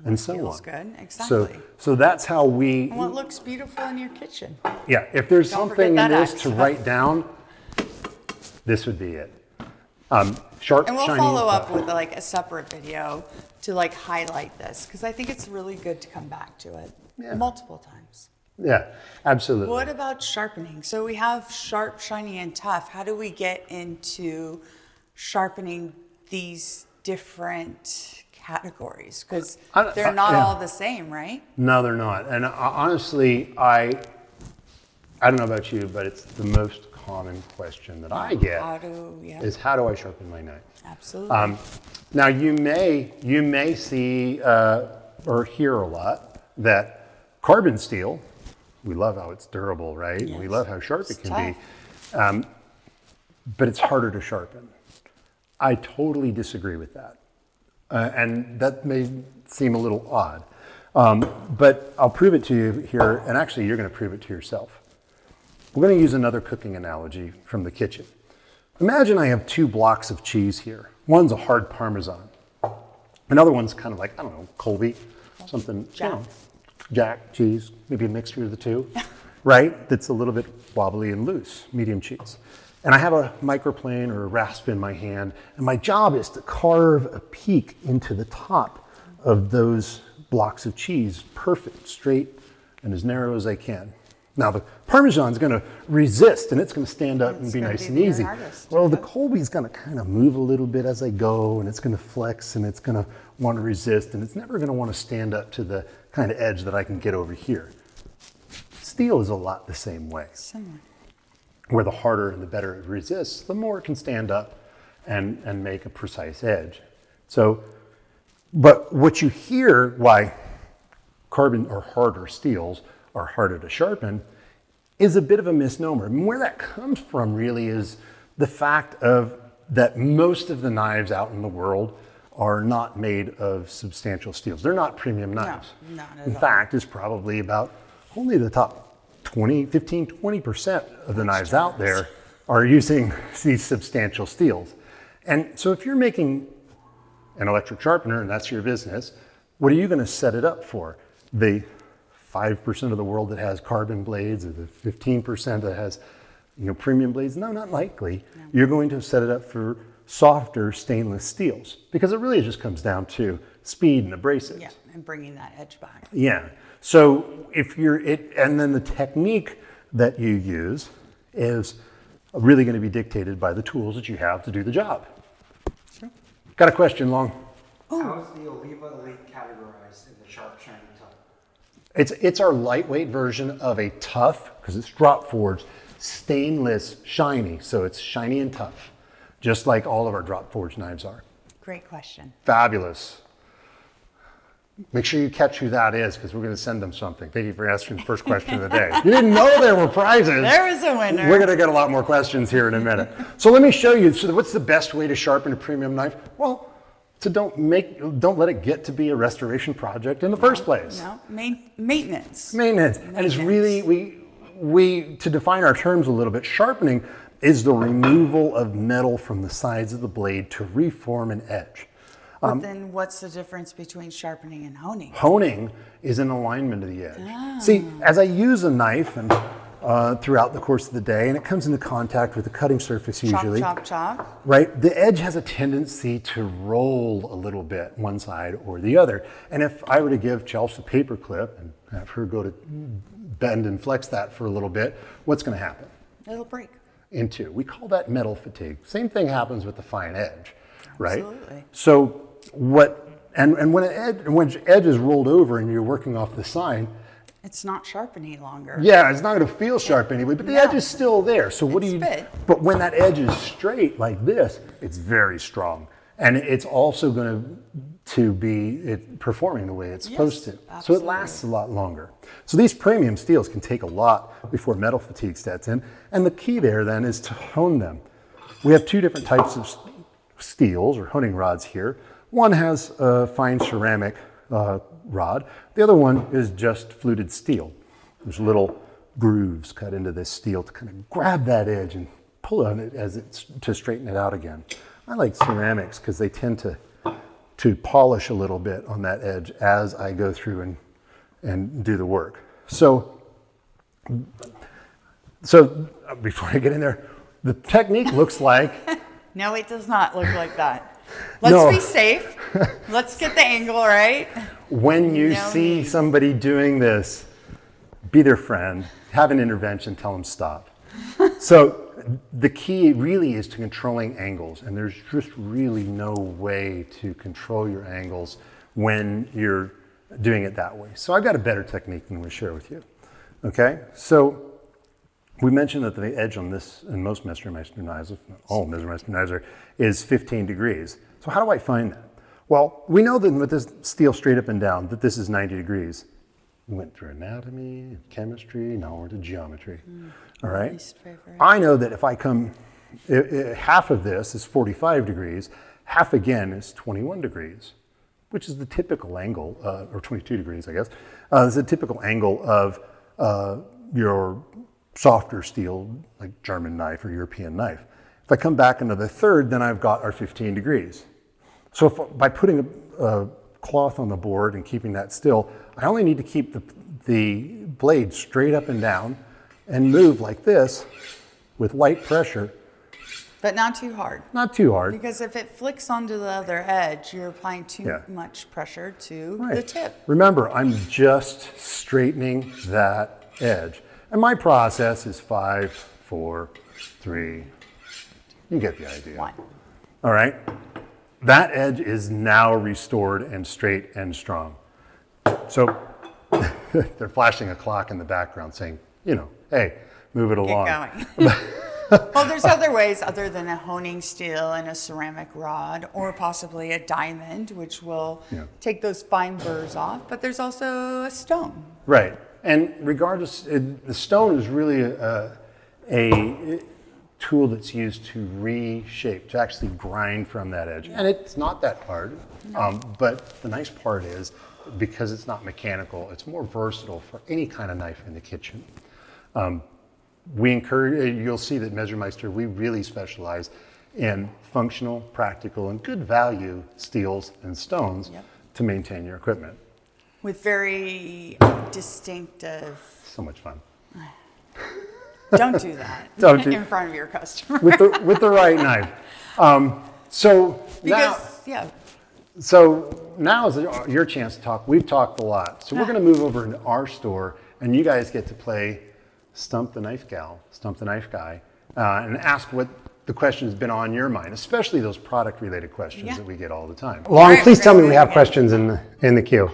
and so Feels on. good, exactly. So that's how we, And what looks beautiful in your kitchen. yeah, if there's Don't something in forget that this to axe. write down, this would be it. Sharp, And we'll shiny, follow up tough. with like a separate video to like highlight this because I think it's really good to come back to it multiple times. Yeah, absolutely. What about sharpening? So we have sharp, shiny, and tough. How do we get into sharpening these different categories? Because they're not yeah. all the same, right? No, they're not. And honestly, I don't know about you, but it's the most common question that I get is how do I sharpen my knife? Absolutely. Now you may see or hear a lot that carbon steel, we love how it's durable, right? Yes. We love how sharp it It's can be, but it's harder to sharpen. I totally disagree with that. And that may seem a little odd, but I'll prove it to you here, and actually you're gonna prove it to yourself. We're gonna use another cooking analogy from the kitchen. Imagine I have two blocks of cheese here. One's a hard Parmesan. Another one's kind of like, I don't know, Colby, something, Jack cheese, maybe a mixture of the two, right? That's a little bit wobbly and loose, medium cheese. And I have a microplane or a rasp in my hand, and my job is to carve a peak into the top of those blocks of cheese, perfect, straight, and as narrow as I can. Now the Parmesan's gonna resist, and it's gonna stand up and be gonna nice be and the easy. hardest. Well, the Colby's gonna kind of move a little bit as I go, and it's gonna flex, and it's gonna wanna resist, and it's never gonna wanna stand up to the kind of edge that I can get over here. Steel is a lot the same way. Similar. Where the harder and the better it resists, the more it can stand up and make a precise edge. So, but what you hear why carbon or harder steels are harder to sharpen is a bit of a misnomer. And where that comes from really is the fact of that most of the knives out in the world are not made of substantial steels. They're not premium knives. not at In all. fact, it's probably about only the top 20% of the knives out there are using these substantial steels. And so if you're making an electric sharpener and that's your business, what are you going to set it up for? The 5% of the world that has carbon blades or the 15% that has premium blades? No, not likely. No. You're going to set it up for softer stainless steels because it really just comes down to speed and abrasives. Yeah, and bringing that edge back. Yeah. So if and then the technique that you use is really going to be dictated by the tools that you have to do the job. Sure. Got a question, Long? How is the Oliva Elite categorized in the sharp, shiny, tough? It's our lightweight version of a tough, because it's drop forged, stainless, shiny. So it's shiny and tough, just like all of our drop forged knives are. Great question. Fabulous. Make sure you catch who that is because we're going to send them something. Thank you for asking the first question of the day. You didn't know there were prizes. There is a winner. We're going to get a lot more questions here in a minute. So let me show you. So what's the best way to sharpen a premium knife? Well, So don't let it get to be a restoration project in the first place. No, maintenance. Maintenance. And it's really, we to define our terms a little bit, sharpening is the removal of metal from the sides of the blade to reform an edge. But then what's the difference between sharpening and honing? Honing is an alignment of the edge. See, as I use a knife and throughout the course of the day, and it comes into contact with the cutting surface usually. Chop, chop, chop. Right? The edge has a tendency to roll a little bit one side or the other. And if I were to give Chelcea a paper clip and have her go to bend and flex that for a little bit, what's going to happen? It'll break. In two. We call that metal fatigue. Same thing happens with the fine edge, right? Absolutely. So and when an edge is rolled over and you're working off the side, it's not sharp any longer. yeah, it's not going to feel sharp anyway, but the edge is still there. So what do you? But when that edge is straight like this, it's very strong, and it's also going to be performing the way it's supposed to. Absolutely. So it lasts a lot longer. So these premium steels can take a lot before metal fatigue sets in, and the key there then is to hone them. We have two different types of steels or honing rods here. One has a fine ceramic rod. The other one is just fluted steel. There's little grooves cut into this steel to kind of grab that edge and pull on it to straighten it out again. I like ceramics because they tend to polish a little bit on that edge as I go through and do the work. So before I get in there, the technique looks like... No, it does not look like that. Let's be safe. Let's get the angle right. When you see somebody doing this, be their friend, have an intervention, tell them stop. So the key really is to controlling angles, and there's just really no way to control your angles when you're doing it that way. So I've got a better technique than we share with you. Okay, so we mentioned that the edge on this, and most Messermeister knives, if not all Messermeister knives, is 15 degrees. So how do I find that? Well, we know that with this steel straight up and down, that this is 90 degrees. We went through anatomy, chemistry, now we're to geometry. All right? Least favorite. I know that if I come, half of this is 45 degrees, half again is 21 degrees, which is the typical angle, or 22 degrees, I guess. Is the typical angle of your softer steel, like German knife or European knife. If I come back another third, then I've got our 15 degrees. So by putting a cloth on the board and keeping that still, I only need to keep the blade straight up and down and move like this with light pressure. But not too hard. Not too hard. Because if it flicks onto the other edge, you're applying too much pressure to the tip. Remember, I'm just straightening that edge. And my process is 5, 4, 3. You get the idea. 1. All right? That edge is now restored and straight and strong. So they're flashing a clock in the background saying, hey, move it along. Get going. Well, there's other ways other than a honing steel and a ceramic rod, or possibly a diamond, which will take those fine burrs off. But there's also a stone. Right. And regardless, the stone is really a tool that's used to reshape, to actually grind from that edge. And it's not that hard, but the nice part is, because it's not mechanical, it's more versatile for any kind of knife in the kitchen. We encourage, you'll see that Messermeister, we really specialize in functional, practical, and good value steels and stones to maintain your equipment. With very distinctive... So much fun. Don't do that in front of your customer. with the right knife. So now is your chance to talk. We've talked a lot. So we're going to move over into our store, and you guys get to play Stump the Knife Gal, Stump the Knife Guy, and ask what the question's been on your mind, especially those product-related questions that we get all the time. Lauren, please tell me we have questions in the queue.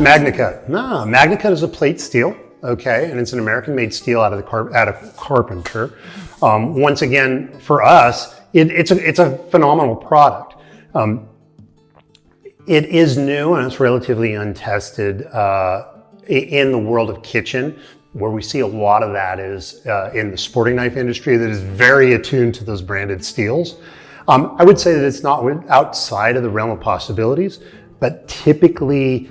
MagnaCut. No, MagnaCut is a plate steel, okay, and it's an American-made steel out of Carpenter. Once again, for us, it's a phenomenal product. It is new and it's relatively untested in the world of kitchen, Where we see a lot of that is in the sporting knife industry that is very attuned to those branded steels. I would say that it's not outside of the realm of possibilities, but typically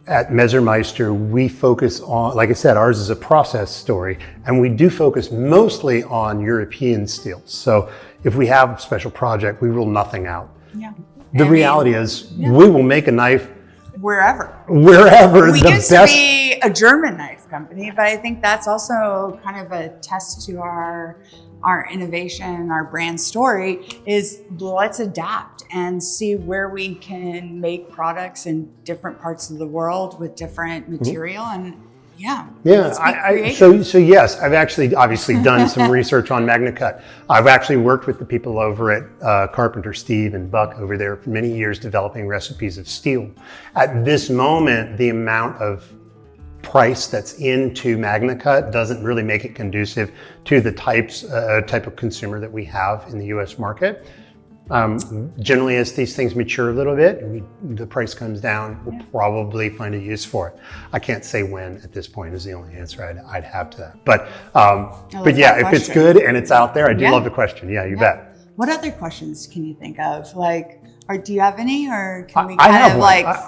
at Messermeister, we focus on, like I said, ours is a process story, and we do focus mostly on European steels. So if we have a special project, we rule nothing out. Yeah. The reality is we will make a knife wherever. We used to be a German knife company, but I think that's also kind of a test to our innovation, our brand story is let's adapt and see where we can make products in different parts of the world with different material and so yes, I've actually obviously done some research on MagnaCut. I've actually worked with the people over at Carpenter, Steve and Buck over there for many years developing recipes of steel. At this moment, the amount of price that's into MagnaCut doesn't really make it conducive to the type of consumer that we have in the US market. Generally, as these things mature a little bit, the price comes down, we'll probably find a use for it. I can't say when at this point is the only answer I'd have to that. But yeah, if it's good and it's out there, I do love the question. Yeah, you bet. What other questions can you think of? Or do you have any, or can we kind of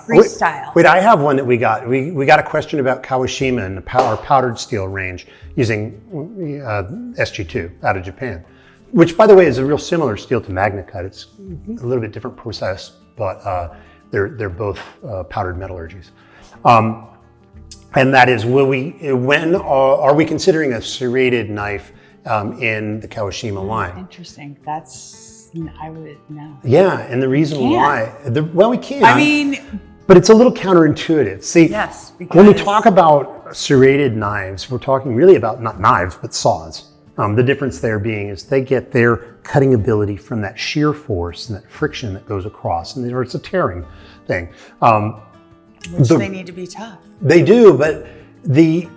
freestyle? Wait, I have one that we got. We got a question about Kawashima and the powdered steel range using SG2 out of Japan, which by the way is a real similar steel to MagnaCut. It's a little bit different process, but they're both powdered metallurgies. And that is, are we considering a serrated knife in the Kawashima line? Interesting. I would know. Yeah, and the reason why, we can. I mean, but it's a little counterintuitive. See, yes, when we talk about serrated knives, we're talking really about not knives, but saws. The difference there being is they get their cutting ability from that shear force and that friction that goes across, and it's a tearing thing. Which they need to be tough. They do, but the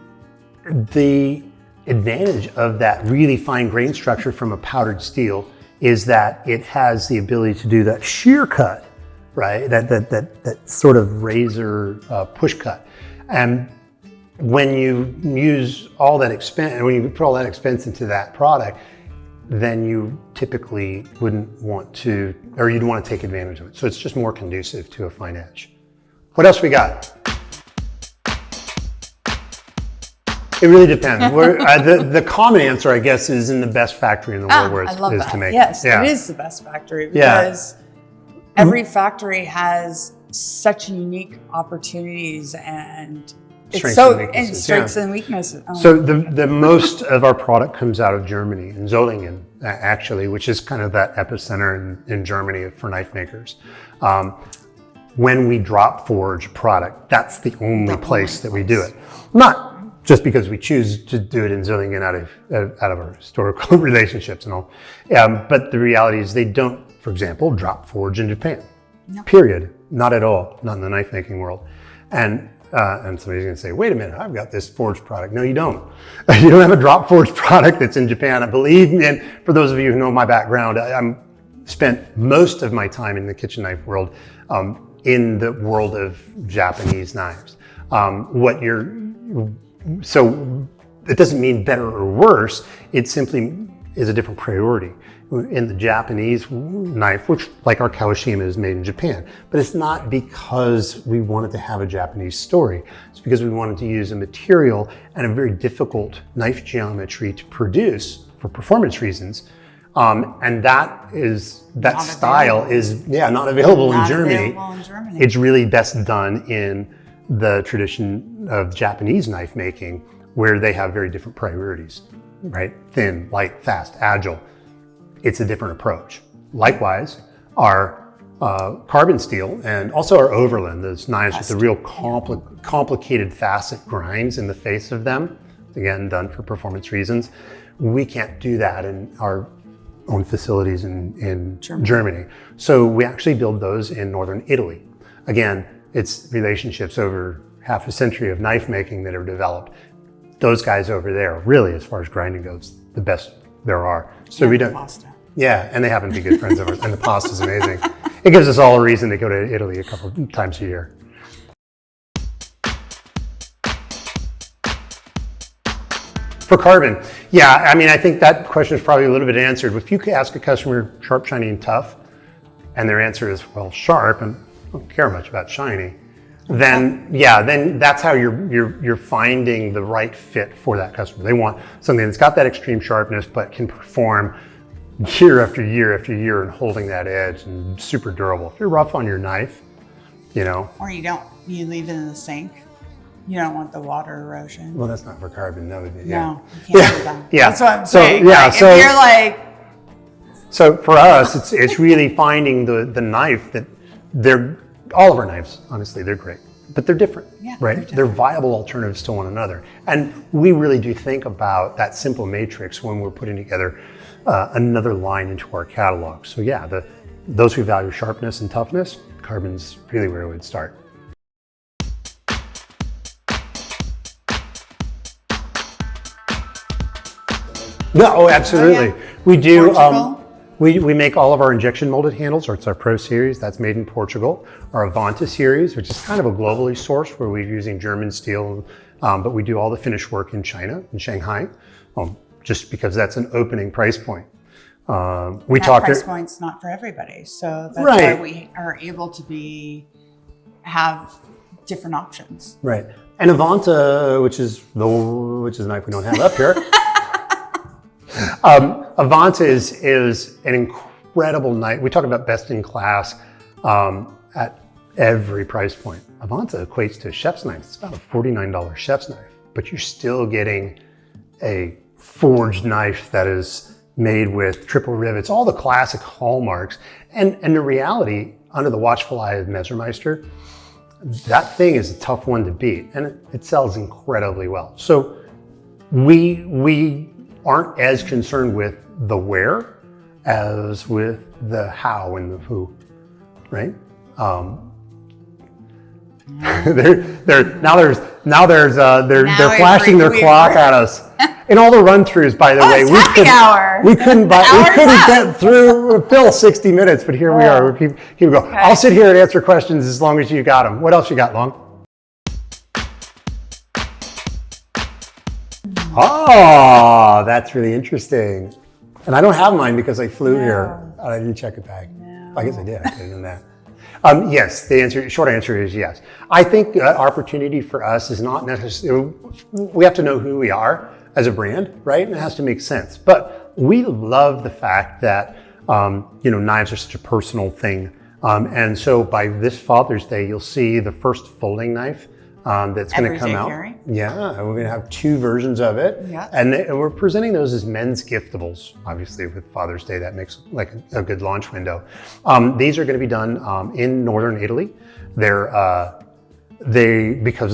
advantage of that really fine grain structure from a powdered steel is that it has the ability to do that shear cut, right? That sort of razor push cut. And when you use all that expense, and when you put all that expense into that product, then you typically wouldn't want to, or you'd want to take advantage of it. So it's just more conducive to a fine edge. What else we got? It really depends. The common answer, I guess, is in the best factory in the world where it is to make. Yes, it is the best factory because every factory has such unique opportunities and strengths and weaknesses. So the most of our product comes out of Germany, in Solingen, actually, which is kind of that epicenter in Germany for knife makers. When we drop forge product, that's the only place that we do it. Not just because we choose to do it in Solingen out of our historical relationships and all. But the reality is they don't, for example, drop forge in Japan. No. Period. Not at all. Not in the knife making world. And somebody's going to say, wait a minute, I've got this forged product. No, you don't. You don't have a drop forged product that's in Japan. I believe, and for those of you who know my background, I spent most of my time in the kitchen knife world in the world of Japanese knives. So it doesn't mean better or worse, it simply is a different priority. In the Japanese knife, which like our Kawashima is made in Japan, but it's not because we wanted to have a Japanese story. It's because we wanted to use a material and a very difficult knife geometry to produce for performance reasons. And that style is not available in Germany. It's really best done in the tradition of Japanese knife making, where they have very different priorities, right? Thin, light, fast, agile. It's a different approach. Likewise, our carbon steel and also our Overland, those knives with the real complicated facet grinds in the face of them, again, done for performance reasons. We can't do that in our own facilities in Germany. So we actually build those in northern Italy. Again, it's relationships over half a century of knife making that are developed. Those guys over there, really, as far as grinding goes, the best there are. So we don't. Pasta. Yeah, and they happen to be good friends of ours, and the pasta is amazing. It gives us all a reason to go to Italy a couple times a year. For carbon, yeah, I mean, I think that question is probably a little bit answered. If you could ask a customer sharp, shiny, and tough, and their answer is, well, sharp, and I don't care much about shiny, then that's how you're finding the right fit for that customer. They want something that's got that extreme sharpness, but can perform year after year after year and holding that edge and super durable. If you're rough on your knife, you know. Or you leave it in the sink. You don't want the water erosion. Well, that's not for carbon, that would be, No, you can't do that. Yeah. That's what I'm So, saying. yeah, Like, so- if you're like, So for us, it's really finding the knife that all of our knives, honestly, they're great, but they're different, Yeah, right? they're They're viable alternatives to one another. And we really do think about that simple matrix when we're putting together another line into our catalog. So yeah, those who value sharpness and toughness, carbon's really where it would start. No, oh, absolutely. Oh, yeah. We do. Portugal? We make all of our injection molded handles, or it's our Pro series, that's made in Portugal. Our Avanta series, which is kind of a globally sourced, where we're using German steel, but we do all the finish work in China, in Shanghai, just because that's an opening price point. that price point's not for everybody. So that's Right. why we are able to have different options. Right. And Avanta, which is a knife we don't have up here. Avanta is an incredible knife. We talk about best in class at every price point. Avanta equates to a chef's knife. It's about a $49 chef's knife, but you're still getting a forged knife that is made with triple rivets, all the classic hallmarks. And the reality, under the watchful eye of Messermeister, that thing is a tough one to beat, and it sells incredibly well. So we aren't as concerned with the where as with the how and the who, right? They're flashing their clock at us. In all the run-throughs, by the way, it's happy hour. we couldn't get through fill 60 minutes, but here we are. We keep going. Okay. I'll sit here and answer questions as long as you got them. What else you got, Long? Oh, that's really interesting. And I don't have mine because I flew here. I didn't check a bag. No. I guess I did. I could have done that. Yes, short answer is yes. I think opportunity for us is not necessarily, we have to know who we are as a brand, right? And it has to make sense. But we love the fact that, knives are such a personal thing. And so by this Father's Day, you'll see the first folding knife that's going to come out. Carry. Yeah, and we're going to have 2 versions of it. Yeah. And we're presenting those as men's giftables. Obviously, with Father's Day, that makes like a good launch window. These are going to be done in northern Italy. Because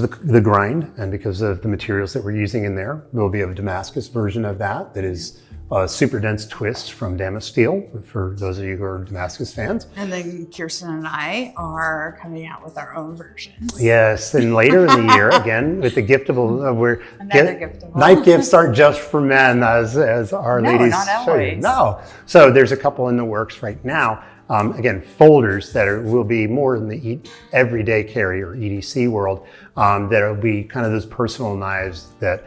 of the grind and because of the materials that we're using in there, there'll be a Damascus version of that is a super dense twist from Damascus steel, for those of you who are Damascus fans. And then Kirsten and I are coming out with our own versions. Yes, and later in the year, again, with the giftable, Giftable. Knife gifts aren't just for men, as our No, ladies not show you. always. No. So there's a couple in the works right now. Again, folders that will be more in the everyday carry or EDC world, that will be kind of those personal knives that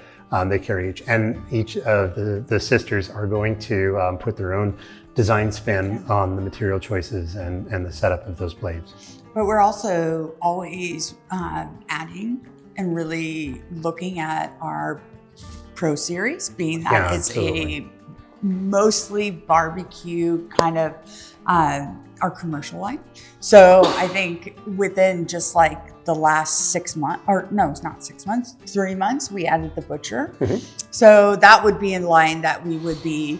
they carry each. And each of the sisters are going to put their own design spin on the material choices and the setup of those blades. But we're also always adding and really looking at our Pro series, being that it's a mostly barbecue kind of our commercial line. So I think within just like the last 6 months, or no, it's not 6 months, 3 months, we added the butcher. Mm-hmm. So that would be in line that we would be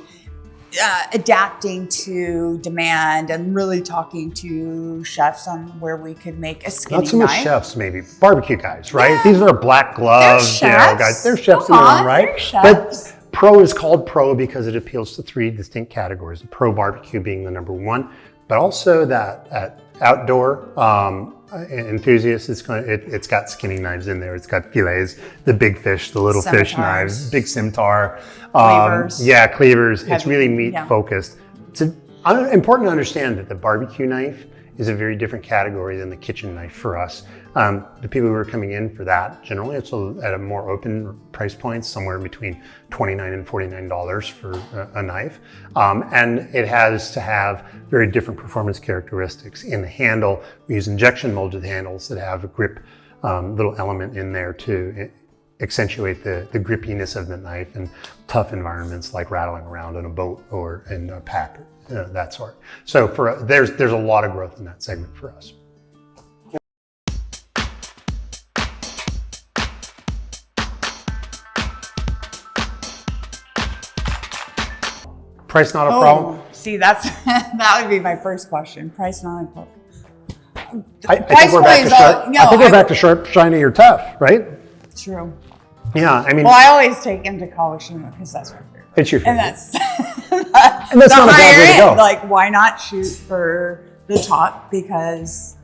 adapting to demand and really talking to chefs on where we could make a skinny Not so much knife. chefs, maybe barbecue guys, right? Yeah. These are black gloves, guys. They're chefs in their own right. They're chefs. But Pro is called Pro because it appeals to 3 distinct categories. Pro barbecue being the number 1, but also that outdoor enthusiast. It's got skinny knives in there. It's got fillets, the big fish, the little fish knives, big scimitar, Cleavers. Cleavers. It's Heavy, really meat focused. It's important to understand that the barbecue knife is a very different category than the kitchen knife for us. The people who are coming in for that, generally it's at a more open price point, somewhere between $29 and $49 for a knife. And it has to have very different performance characteristics. In the handle, we use injection molded handles that have a grip little element in there to accentuate the grippiness of the knife in tough environments like rattling around in a boat or in a pack, that sort. So there's a lot of growth in that segment for us. Price not a problem? See, that would be my first question. Price not a problem. I think we're back to sharp, shiny, or tough, right? True. Yeah, I mean. Well, I always take into Kawashima because that's my favorite. It's your favorite. And that's and that's the not a bad way to go. Like, why not shoot for the top? Because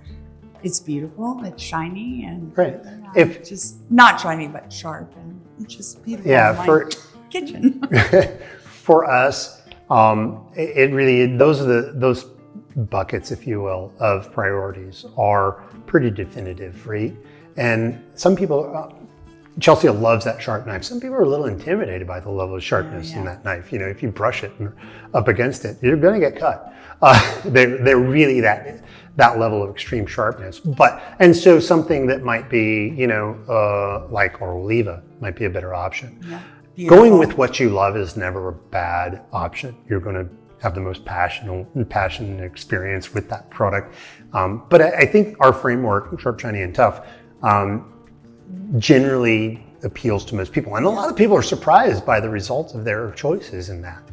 it's beautiful, it's shiny, and right. If just not shiny but sharp, and it's just beautiful. Yeah, in for kitchen. for us, it really those buckets, if you will, of priorities are pretty definitive, right? And some people, Chelcea loves that sharp knife. Some people are a little intimidated by the level of sharpness in that knife. You know, if you brush it up against it, you're going to get cut. They're really that level of extreme sharpness. And so something that might be, you know, like Oliva might be a better option. Yeah. Going with what you love is never a bad option. You're going to have the most passion experience with that product. But I think our framework, sharp, shiny, and tough, generally appeals to most people. And a lot of people are surprised by the results of their choices in that.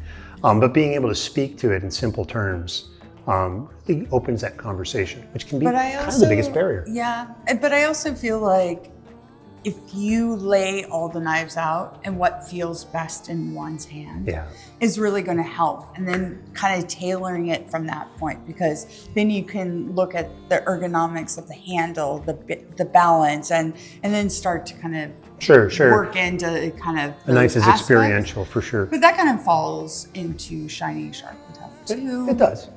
But being able to speak to it in simple terms really opens that conversation, which can be kind of the biggest barrier. Yeah, but I also feel like if you lay all the knives out and what feels best in one's hand is really going to help. And then kind of tailoring it from that point, because then you can look at the ergonomics of the handle, the balance, and then start to kind of work into kind of a knife is aspects. experiential for sure. But that kind of falls into shiny, sharp, and tough too. It does.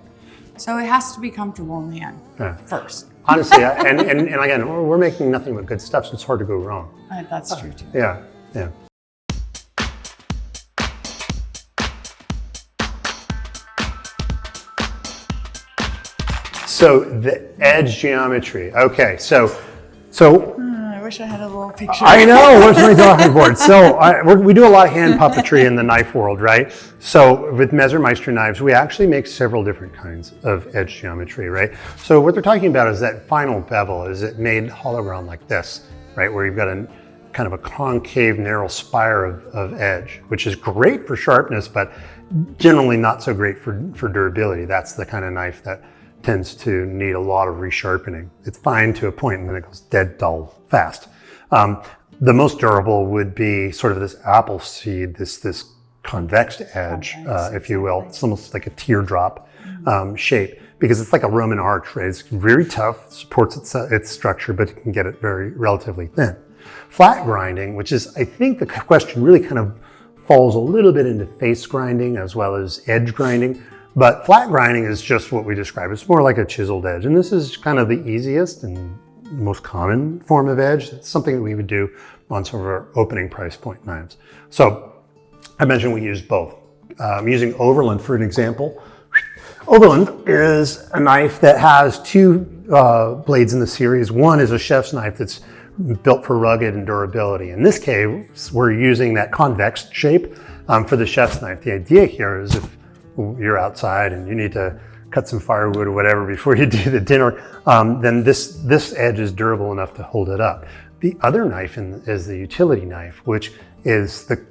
So it has to be comfortable in the hand first. Honestly, and again, we're making nothing but good stuff, so it's hard to go wrong. That's true too. Yeah, yeah. So the edge geometry. Okay, so. I wish I had a little picture. I know, where's my drawing board? So we do a lot of hand puppetry in the knife world, right? So with Messermeister knives, we actually make several different kinds of edge geometry, right? So what they're talking about is that final bevel is it made hologram like this, right? Where you've got a kind of a concave, narrow spire of edge, which is great for sharpness, but generally not so great for durability. That's the kind of knife that tends to need a lot of resharpening. It's fine to a point and then it goes dead dull fast. The most durable would be sort of this apple seed, this convex edge, if you will. It's almost like a teardrop shape, because it's like a Roman arch, right? It's very tough, supports its structure, but it can get it relatively thin. Flat grinding, which is, I think the question really kind of falls a little bit into face grinding as well as edge grinding. But flat grinding is just what we describe. It's more like a chiseled edge. And this is kind of the easiest and most common form of edge. It's something that we would do on some of our opening price point knives. So I mentioned we use both. Using Overland for an example. Overland is a knife that has two blades in the series. One is a chef's knife that's built for rugged and durability. In this case, we're using that convex shape for the chef's knife. The idea here is if you're outside and you need to cut some firewood or whatever before you do the dinner, then this edge is durable enough to hold it up. The other knife is the utility knife, which is the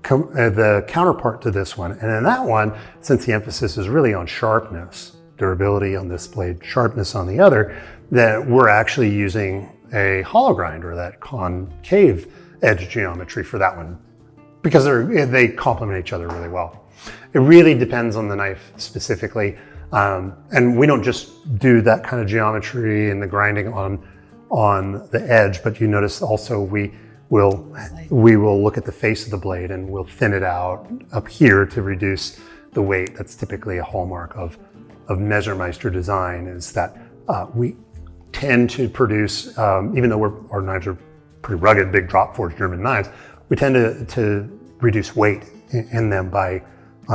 counterpart to this one. And in that one, since the emphasis is really on sharpness, durability on this blade, sharpness on the other, that we're actually using a hollow grind or that concave edge geometry for that one, because they complement each other really well. It really depends on the knife specifically. And we don't just do that kind of geometry and the grinding on the edge, but you notice also we will look at the face of the blade and we'll thin it out up here to reduce the weight. That's typically a hallmark of Messermeister design, is that we tend to produce, even though our knives are pretty rugged, big drop forged German knives, we tend to reduce weight in them by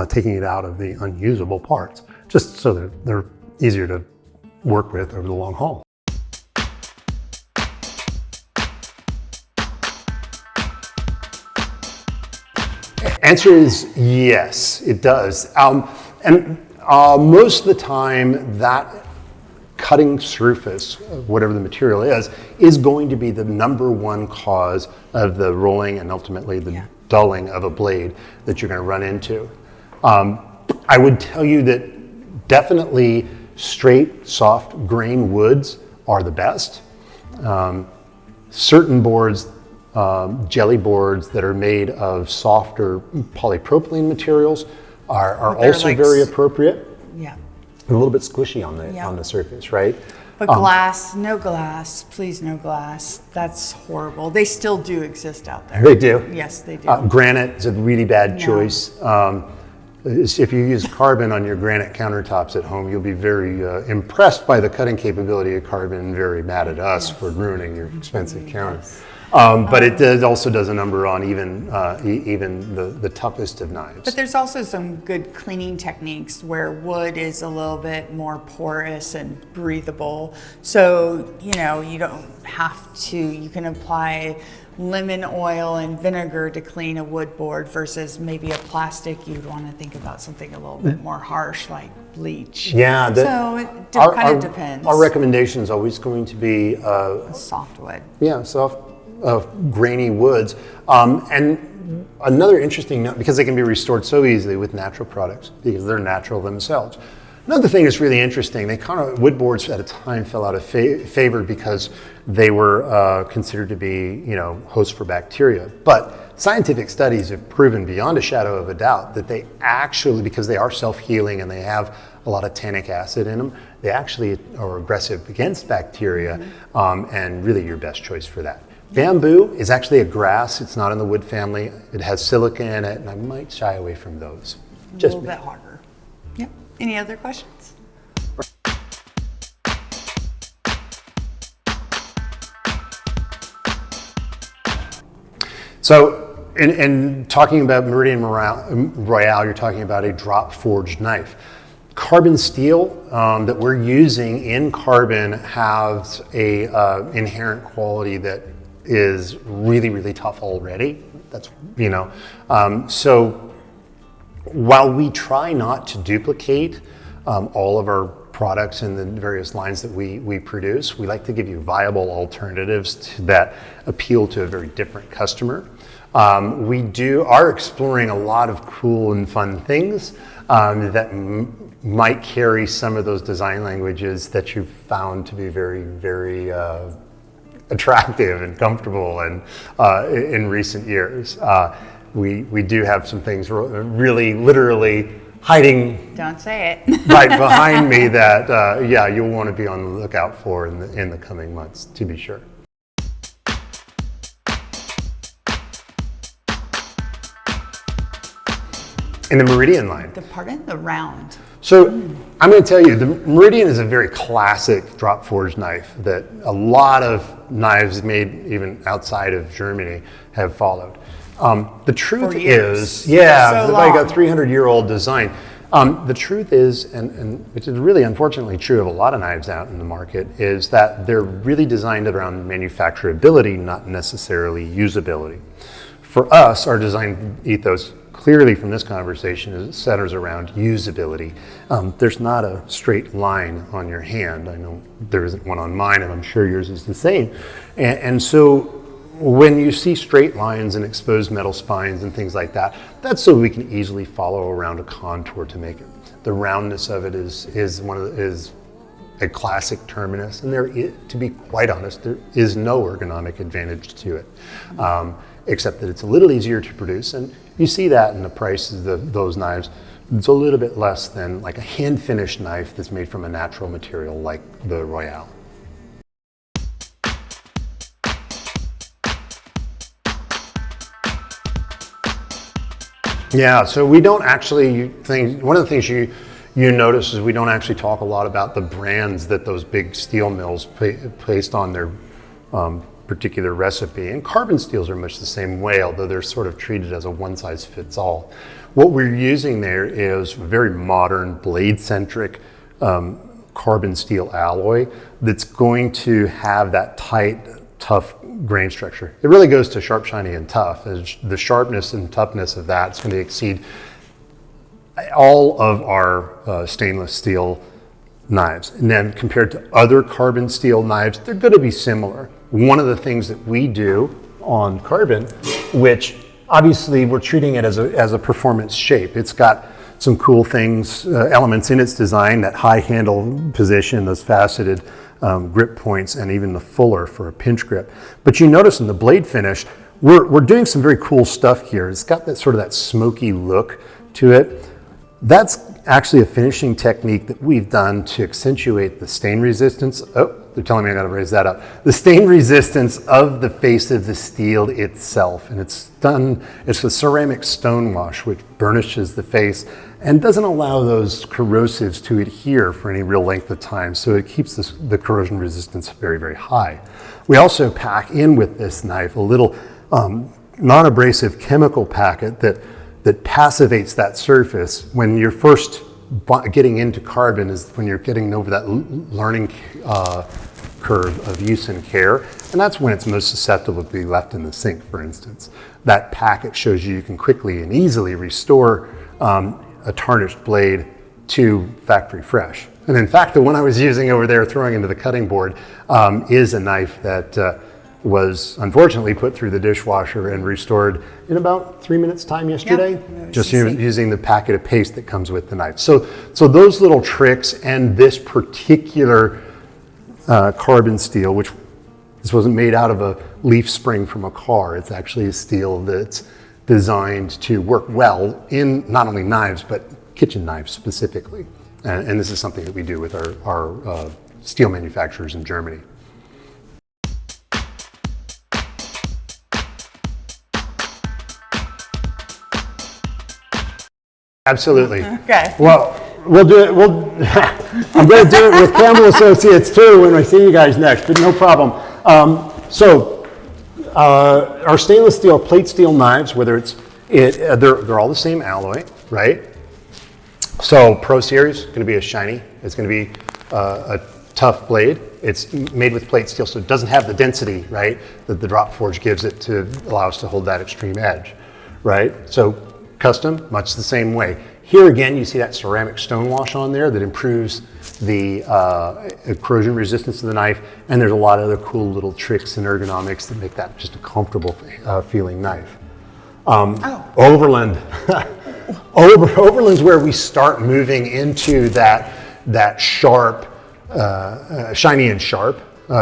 taking it out of the unusable parts, just so that they're easier to work with over the long haul. Answer is yes, it does. Most of the time, that cutting surface, whatever the material is going to be the number one cause of the rolling and ultimately the dulling of a blade that you're going to run into. I would tell you that definitely straight, soft grain woods are the best. Certain boards, jelly boards that are made of softer polypropylene materials are also like very appropriate. Yeah. A little bit squishy on the surface, right? But glass, no glass, please no glass. That's horrible. They still do exist out there. They do. Yes, they do. Granite is a really bad choice. If you use carbon on your granite countertops at home, you'll be very impressed by the cutting capability of carbon and very mad at us for ruining your expensive counter. But it also does a number on even the toughest of knives. But there's also some good cleaning techniques where wood is a little bit more porous and breathable. So, you don't have to, you can apply lemon oil and vinegar to clean a wood board versus maybe a plastic. You'd want to think about something a little bit more harsh like bleach. Yeah. So it kind of depends. Our recommendation is always going to be soft wood. Yeah, soft. Grainy woods. And another interesting note, because they can be restored so easily with natural products, because they're natural themselves. Another thing that's really interesting, wood boards at a time fell out of favor because they were considered to be, hosts for bacteria. But scientific studies have proven beyond a shadow of a doubt that they actually, because they are self-healing and they have a lot of tannic acid in them, they actually are aggressive against bacteria, and really your best choice for that. Bamboo is actually a grass. It's not in the wood family. It has silica in it, and I might shy away from those. A little bit harder. Yep. Any other questions? So, in talking about Meridian Royale, you're talking about a drop forged knife. Carbon steel that we're using in carbon has a inherent quality that is really, really tough already. That's, so while we try not to duplicate all of our products in the various lines that we produce, we like to give you viable alternatives that appeal to a very different customer. We are exploring a lot of cool and fun things that might carry some of those design languages that you've found to be very, very attractive and comfortable and in recent years. We do have some things really literally hiding. Don't say it. Right behind me that you'll want to be on the lookout for in the coming months, to be sure. In the Meridian line. The round. So I'm going to tell you, the Meridian is a very classic drop forged knife that a lot of knives made even outside of Germany have followed. The truth is, it's like a 300-year-old design. The truth is, and which is really unfortunately true of a lot of knives out in the market, is that they're really designed around manufacturability, not necessarily usability. For us, our design ethos clearly from this conversation centers around usability. There's not a straight line on your hand. I know there isn't one on mine, and I'm sure yours is the same. And so when you see straight lines and exposed metal spines and things like that, that's so we can easily follow around a contour to make it. The roundness of it is a classic terminus, and to be quite honest, there is no ergonomic advantage to it, except that it's a little easier to produce, and you see that in the prices of those knives. It's a little bit less than like a hand-finished knife that's made from a natural material like the Royale. Yeah, so we don't actually think, one of the things you notice is we don't actually talk a lot about the brands that those big steel mills placed on their particular recipe. And carbon steels are much the same way, although they're sort of treated as a one-size-fits-all. What we're using there is very modern, blade-centric carbon steel alloy that's going to have that tight, tough grain structure. It really goes to sharp, shiny, and tough. As the sharpness and toughness of that is going to exceed all of our stainless steel knives. And then compared to other carbon steel knives, they're going to be similar. One of the things that we do on carbon, which obviously we're treating it as a performance shape. It's got some cool things, elements in its design, that high handle position, those faceted grip points, and even the fuller for a pinch grip. But you notice in the blade finish, we're doing some very cool stuff here. It's got that sort of that smoky look to it. That's actually a finishing technique that we've done to accentuate the stain resistance. Oh, they're telling me I gotta raise that up. The stain resistance of the face of the steel itself. And it's a ceramic stone wash, which burnishes the face and doesn't allow those corrosives to adhere for any real length of time. So it keeps the corrosion resistance very, very high. We also pack in with this knife a little non-abrasive chemical packet that passivates that surface. When you're first getting into carbon is when you're getting over that learning curve of use and care, and that's when it's most susceptible to be left in the sink, for instance. That packet shows you can quickly and easily restore a tarnished blade to factory fresh. And in fact, the one I was using over there throwing into the cutting board is a knife that was unfortunately put through the dishwasher and restored in about 3 minutes time yesterday, just using the packet of paste that comes with the knife. So those little tricks, and this particular carbon steel, which this wasn't made out of a leaf spring from a car. It's actually a steel that's designed to work well in not only knives, but kitchen knives specifically. And this is something that we do with our steel manufacturers in Germany. Absolutely. Okay. Well, we'll do it. I'm going to do it with Campbell Associates too when I see you guys next, but no problem. Our stainless steel, plate steel knives, whether they're all the same alloy, right? So Pro Series is going to be a shiny. It's going to be a tough blade. It's made with plate steel, so it doesn't have the density, right, that the drop forge gives it to allow us to hold that extreme edge, right? So custom, much the same way. Here again, you see that ceramic stone wash on there that improves the corrosion resistance of the knife, and there's a lot of other cool little tricks and ergonomics that make that just a comfortable feeling knife. Overland. Overland's where we start moving into that sharp, shiny and sharp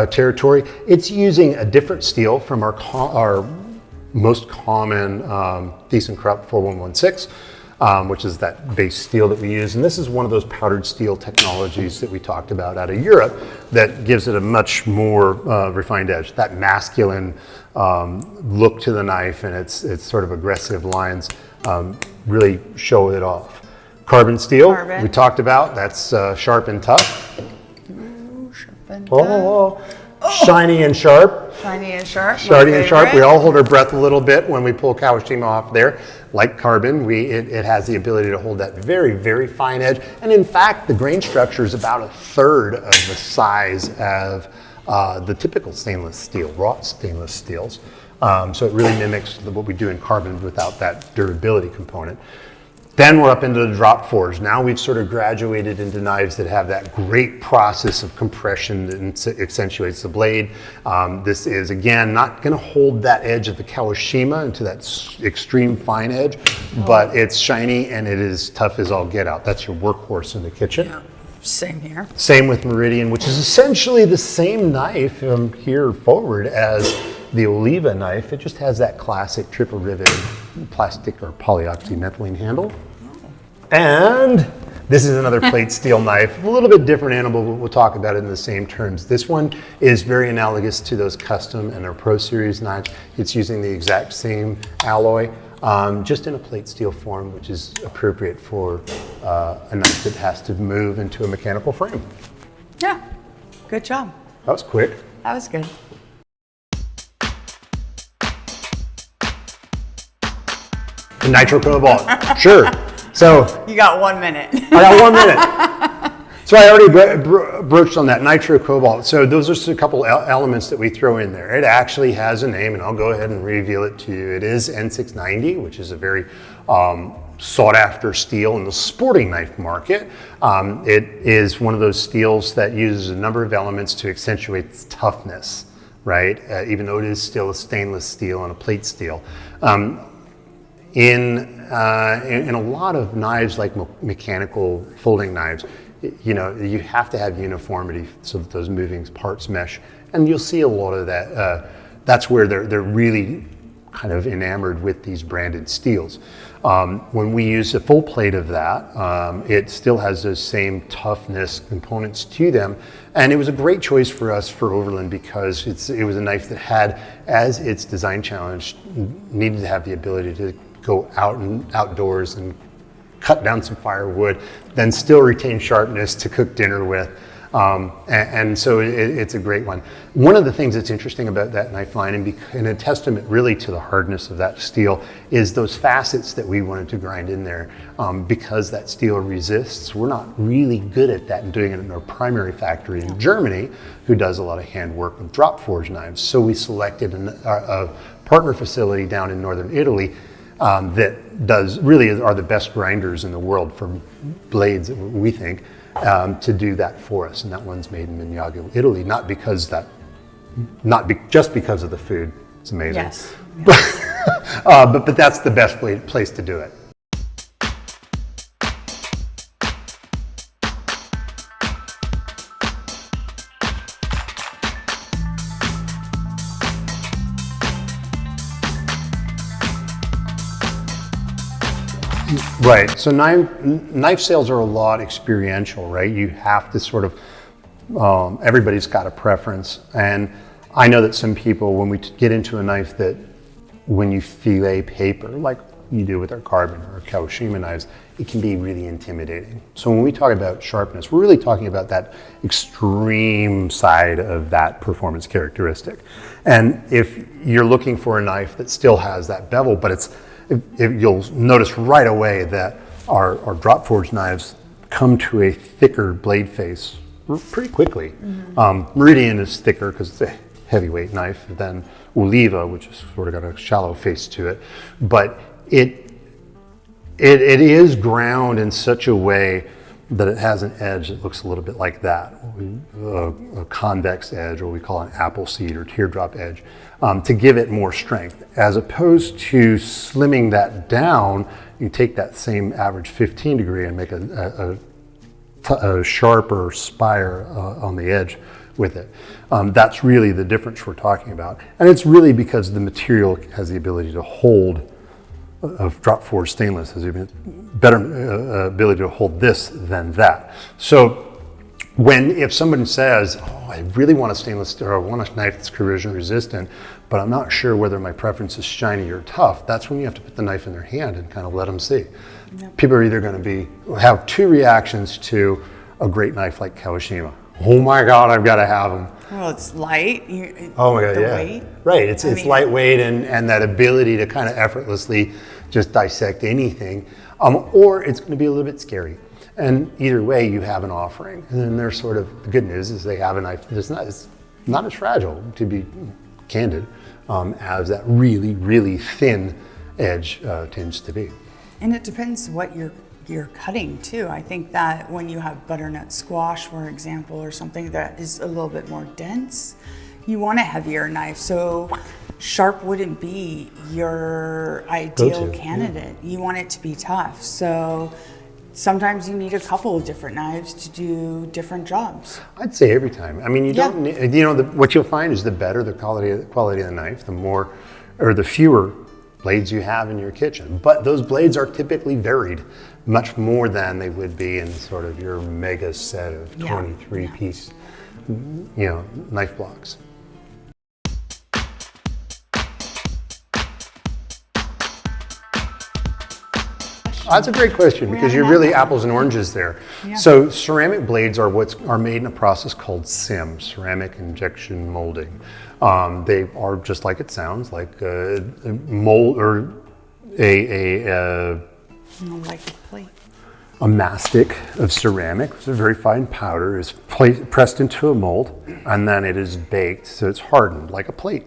territory. It's using a different steel from our most common ThyssenKrupp 4116, which is that base steel that we use. And this is one of those powdered steel technologies that we talked about out of Europe that gives it a much more refined edge, that masculine look to the knife, and its sort of aggressive lines really show it off. Carbon steel, we talked about, that's sharp and tough. Ooh, sharp and tough. Shiny and sharp. Shiny and sharp. Shiny and sharp. We all hold our breath a little bit when we pull Kawashima off there. Like carbon, it has the ability to hold that very, very fine edge. And in fact, the grain structure is about 1/3 of the size of the typical stainless steel, wrought stainless steels. So it really mimics what we do in carbon without that durability component. Then we're up into the drop forge. Now we've sort of graduated into knives that have that great process of compression that accentuates the blade. This is, again, not going to hold that edge of the Kawashima into that extreme fine edge, but it's shiny and it is tough as all get out. That's your workhorse in the kitchen. Yeah, same here. Same with Meridian, which is essentially the same knife here forward as the Oliva knife. It just has that classic triple rivet plastic or polyoxymethylene handle. And this is another plate steel knife, a little bit different animal, but we'll talk about it in the same terms. This one is very analogous to those custom and our Pro Series knives. It's using the exact same alloy. just in a plate steel form, which is appropriate for a knife that has to move into a mechanical frame. Yeah, good job. That was quick. That was good. The nitro cobalt, sure. So You got 1 minute. I got 1 minute. So I already broached on that nitro cobalt. So those are just a couple elements that we throw in there. It actually has a name, and I'll go ahead and reveal it to you. It is N690, which is a very sought after steel in the sporting knife market. It is one of those steels that uses a number of elements to accentuate its toughness, right? Even though it is still a stainless steel and a plate steel. In a lot of knives, like mechanical folding knives, you know, you have to have uniformity so that those moving parts mesh, and you'll see a lot of that. That's where they're really kind of enamored with these branded steels. When we use a full plate of that, it still has those same toughness components to them, and it was a great choice for us for Overland because it was a knife that had, as its design challenge, needed to have the ability to go out and outdoors and cut down some firewood, then still retain sharpness to cook dinner with. And so it's a great one. One of the things that's interesting about that knife line, and a testament really to the hardness of that steel, is those facets that we wanted to grind in there. Because that steel resists, we're not really good at that and doing it in our primary factory in Germany, who does a lot of hand work with drop forge knives. So we selected a partner facility down in northern Italy that really are the best grinders in the world for blades, we think, to do that for us. And that one's made in Magnago, Italy, just because of the food. It's amazing. Yes. But that's the best place to do it. Right, so knife sales are a lot experiential, right? You have to sort of, everybody's got a preference. And I know that some people, when we get into a knife that, when you fillet paper, like you do with our carbon or our Kawashima knives, it can be really intimidating. So when we talk about sharpness, we're really talking about that extreme side of that performance characteristic. And if you're looking for a knife that still has that bevel, but you'll notice right away that our drop forge knives come to a thicker blade face pretty quickly. Mm-hmm. Meridian is thicker because it's a heavyweight knife than Oliva, which has sort of got a shallow face to it. But it is ground in such a way that it has an edge that looks a little bit like that, a convex edge, or we call it an apple seed or teardrop edge, to give it more strength. As opposed to slimming that down, you take that same average 15 degree and make a sharper spire on the edge with it. That's really the difference we're talking about. And it's really because the material has the ability to hold, of drop forged stainless has a better ability to hold this than that. So if someone says, oh, I really want a stainless steel, or I want a knife that's corrosion resistant, but I'm not sure whether my preference is shiny or tough, that's when you have to put the knife in their hand and kind of let them see. Yep. People are either going to have two reactions to a great knife like Kawashima. Oh my God, I've got to have them. Well, it's light. Oh my God, yeah. Weight. Right, it's lightweight and that ability to kind of effortlessly just dissect anything. Or it's going to be a little bit scary. And either way, you have an offering. And then there's sort of, the good news is they have a knife that's not as fragile, to be candid, as that really, really thin edge tends to be. And it depends what you're cutting too. I think that when you have butternut squash, for example, or something that is a little bit more dense, you want a heavier knife. So sharp wouldn't be your ideal candidate. Yeah. You want it to be tough. So sometimes you need a couple of different knives to do different jobs. I'd say every time. I mean, you don't need, what you'll find is the better the quality of the knife, the more, or the fewer blades you have in your kitchen. But those blades are typically varied much more than they would be in sort of your mega set of 23 piece, knife blocks. question. That's a great question because you're haven't really had that. apples and oranges there. Yeah. So ceramic blades are made in a process called CIM, ceramic injection molding. They are just like it sounds, like a mold or Like a plate. a mastic of ceramic. It's a very fine powder is pressed into a mold, and then it is baked, so it's hardened like a plate.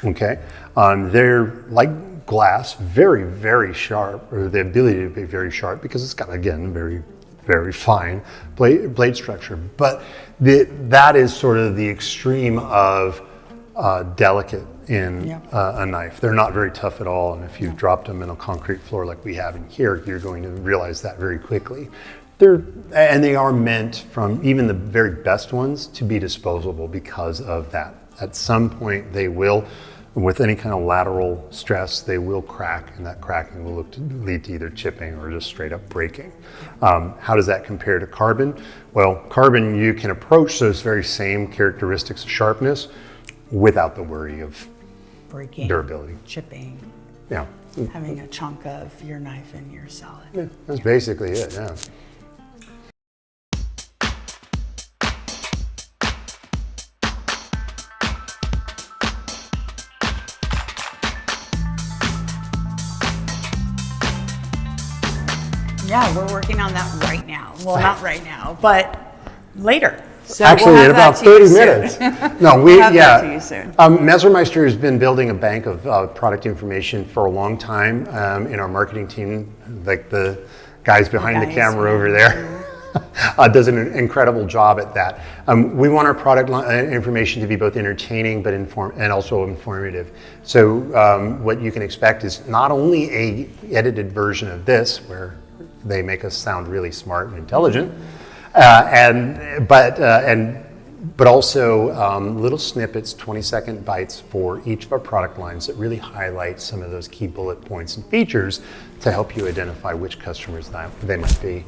Okay, they're like glass, very, very sharp, or the ability to be very sharp because it's got, again, very, very fine blade structure. But that is sort of the extreme of delicate in a knife. They're not very tough at all, and if you've dropped them in a concrete floor like we have in here, you're going to realize that very quickly. They are meant, from even the very best ones, to be disposable because of that. At some point they will, with any kind of lateral stress, they will crack, and that cracking will lead to either chipping or just straight up breaking. How does that compare to carbon? Well, carbon, you can approach those very same characteristics of sharpness without the worry of Breaking, durability. chipping, Yeah, having a chunk of your knife in your salad. yeah, that's basically it, yeah. Yeah, we're working on that right now. Well, not right now, but later. So Actually, we'll in have about that to you 30 soon. minutes. No, We'll have that to you soon. Messermeister has been building a bank of product information for a long time in our marketing team, like the guys behind the camera over there. Does an incredible job at that. We want our product information to be both entertaining but and also informative. So what you can expect is not only a edited version of this, where they make us sound really smart and intelligent, but also little snippets, 20-second bites for each of our product lines that really highlight some of those key bullet points and features to help you identify which customers they might be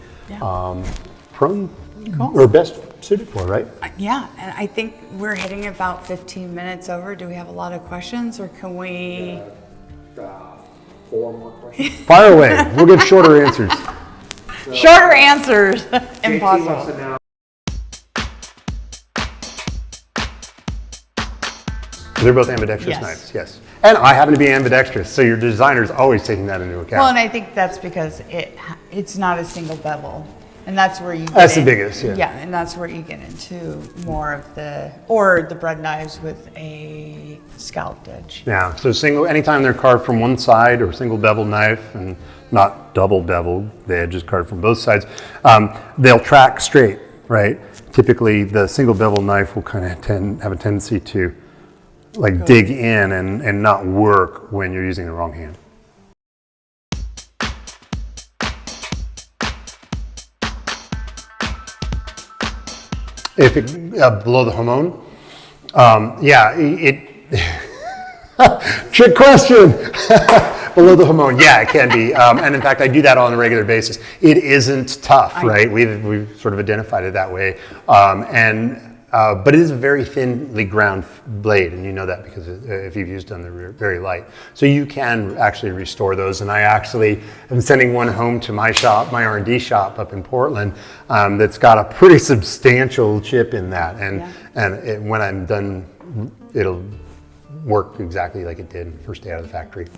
prone or best suited for, right? Yeah, and I think we're hitting about 15 minutes over. Do we have a lot of questions, or can we? 4 more questions. Fire away. We'll give shorter answers. Shorter answers. JT wants to Impossible. know, They're both ambidextrous Yes. knives, yes. And I happen to be ambidextrous, so your designer's always taking that into account. Well, and I think that's because it's not a single bevel, and that's where you. That's the biggest, yeah. Yeah, and that's where you get into more of the bread knives with a scalloped edge. Yeah, so anytime they're carved from one side or single bevel knife and not double bevel, the edge is carved from both sides, they'll track straight, right? Typically the single bevel knife will kind of have a tendency to dig in and not work when you're using the wrong hand. If it below the hormone, trick question. Below the hormone, yeah, it can be, and in fact, I do that on a regular basis. It isn't tough, right? We've sort of identified it that way, but it is a very thinly ground blade, and you know that because if you've used them, they're very light. So you can actually restore those, and I actually am sending one home to my shop, my R&D shop up in Portland, that's got a pretty substantial chip in that, and when I'm done, it'll work exactly like it did first day out of the factory.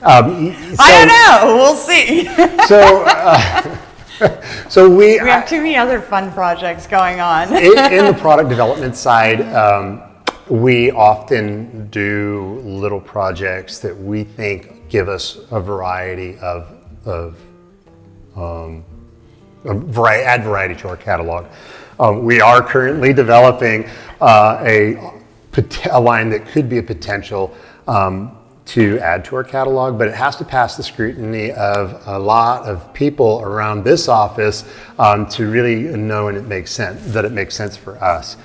I don't know. We'll see. So we have too many other fun projects going on. in the product development side, we often do little projects that we think give us a variety add variety to our catalog. We are currently developing a line that could be a potential to add to our catalog, but it has to pass the scrutiny of a lot of people around this office to really know and that it makes sense for us.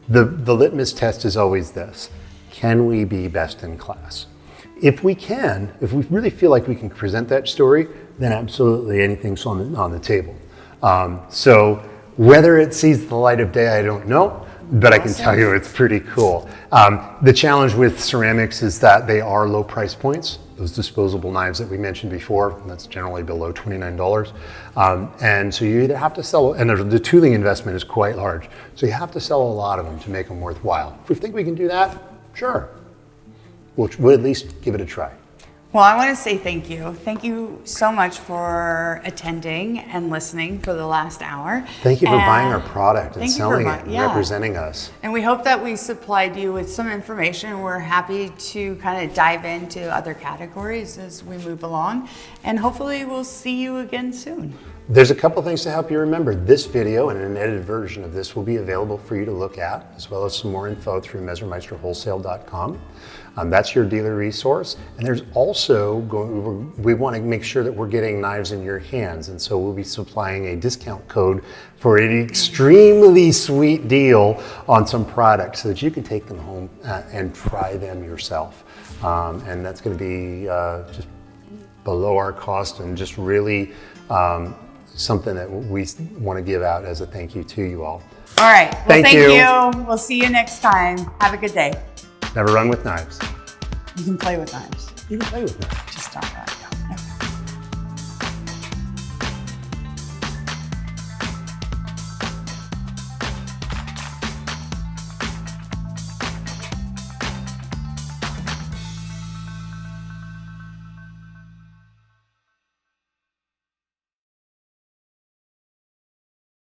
The litmus test is always this: can we be best in class? If we really feel like we can present that story, then absolutely anything's on the table. So Whether it sees the light of day, I don't know, but I can tell you it's pretty cool. The challenge with ceramics is that they are low price points. Those disposable knives that we mentioned before, that's generally below $29. And so you either have to sell, and the tooling investment is quite large, so you have to sell a lot of them to make them worthwhile. If we think we can do that, sure. We'll at least give it a try. Well, I want to say thank you. Thank you so much for attending and listening for the last hour. Thank you for buying our product and selling it and yeah. representing us. And we hope that we supplied you with some information. We're happy to kind of dive into other categories as we move along. And hopefully we'll see you again soon. There's a couple things to help you remember. This video and an edited version of this will be available for you to look at, as well as some more info through messermeisterwholesale.com. That's your dealer resource. And there's also, we want to make sure that we're getting knives in your hands. And so we'll be supplying a discount code for an extremely sweet deal on some products so that you can take them home and try them yourself. And that's going to be just below our cost and just really something that we want to give out as a thank you to you all. All right. Well, thank you. We'll see you next time. Have a good day. Never run with knives. You can play with knives. You can play with knives. Just don't run.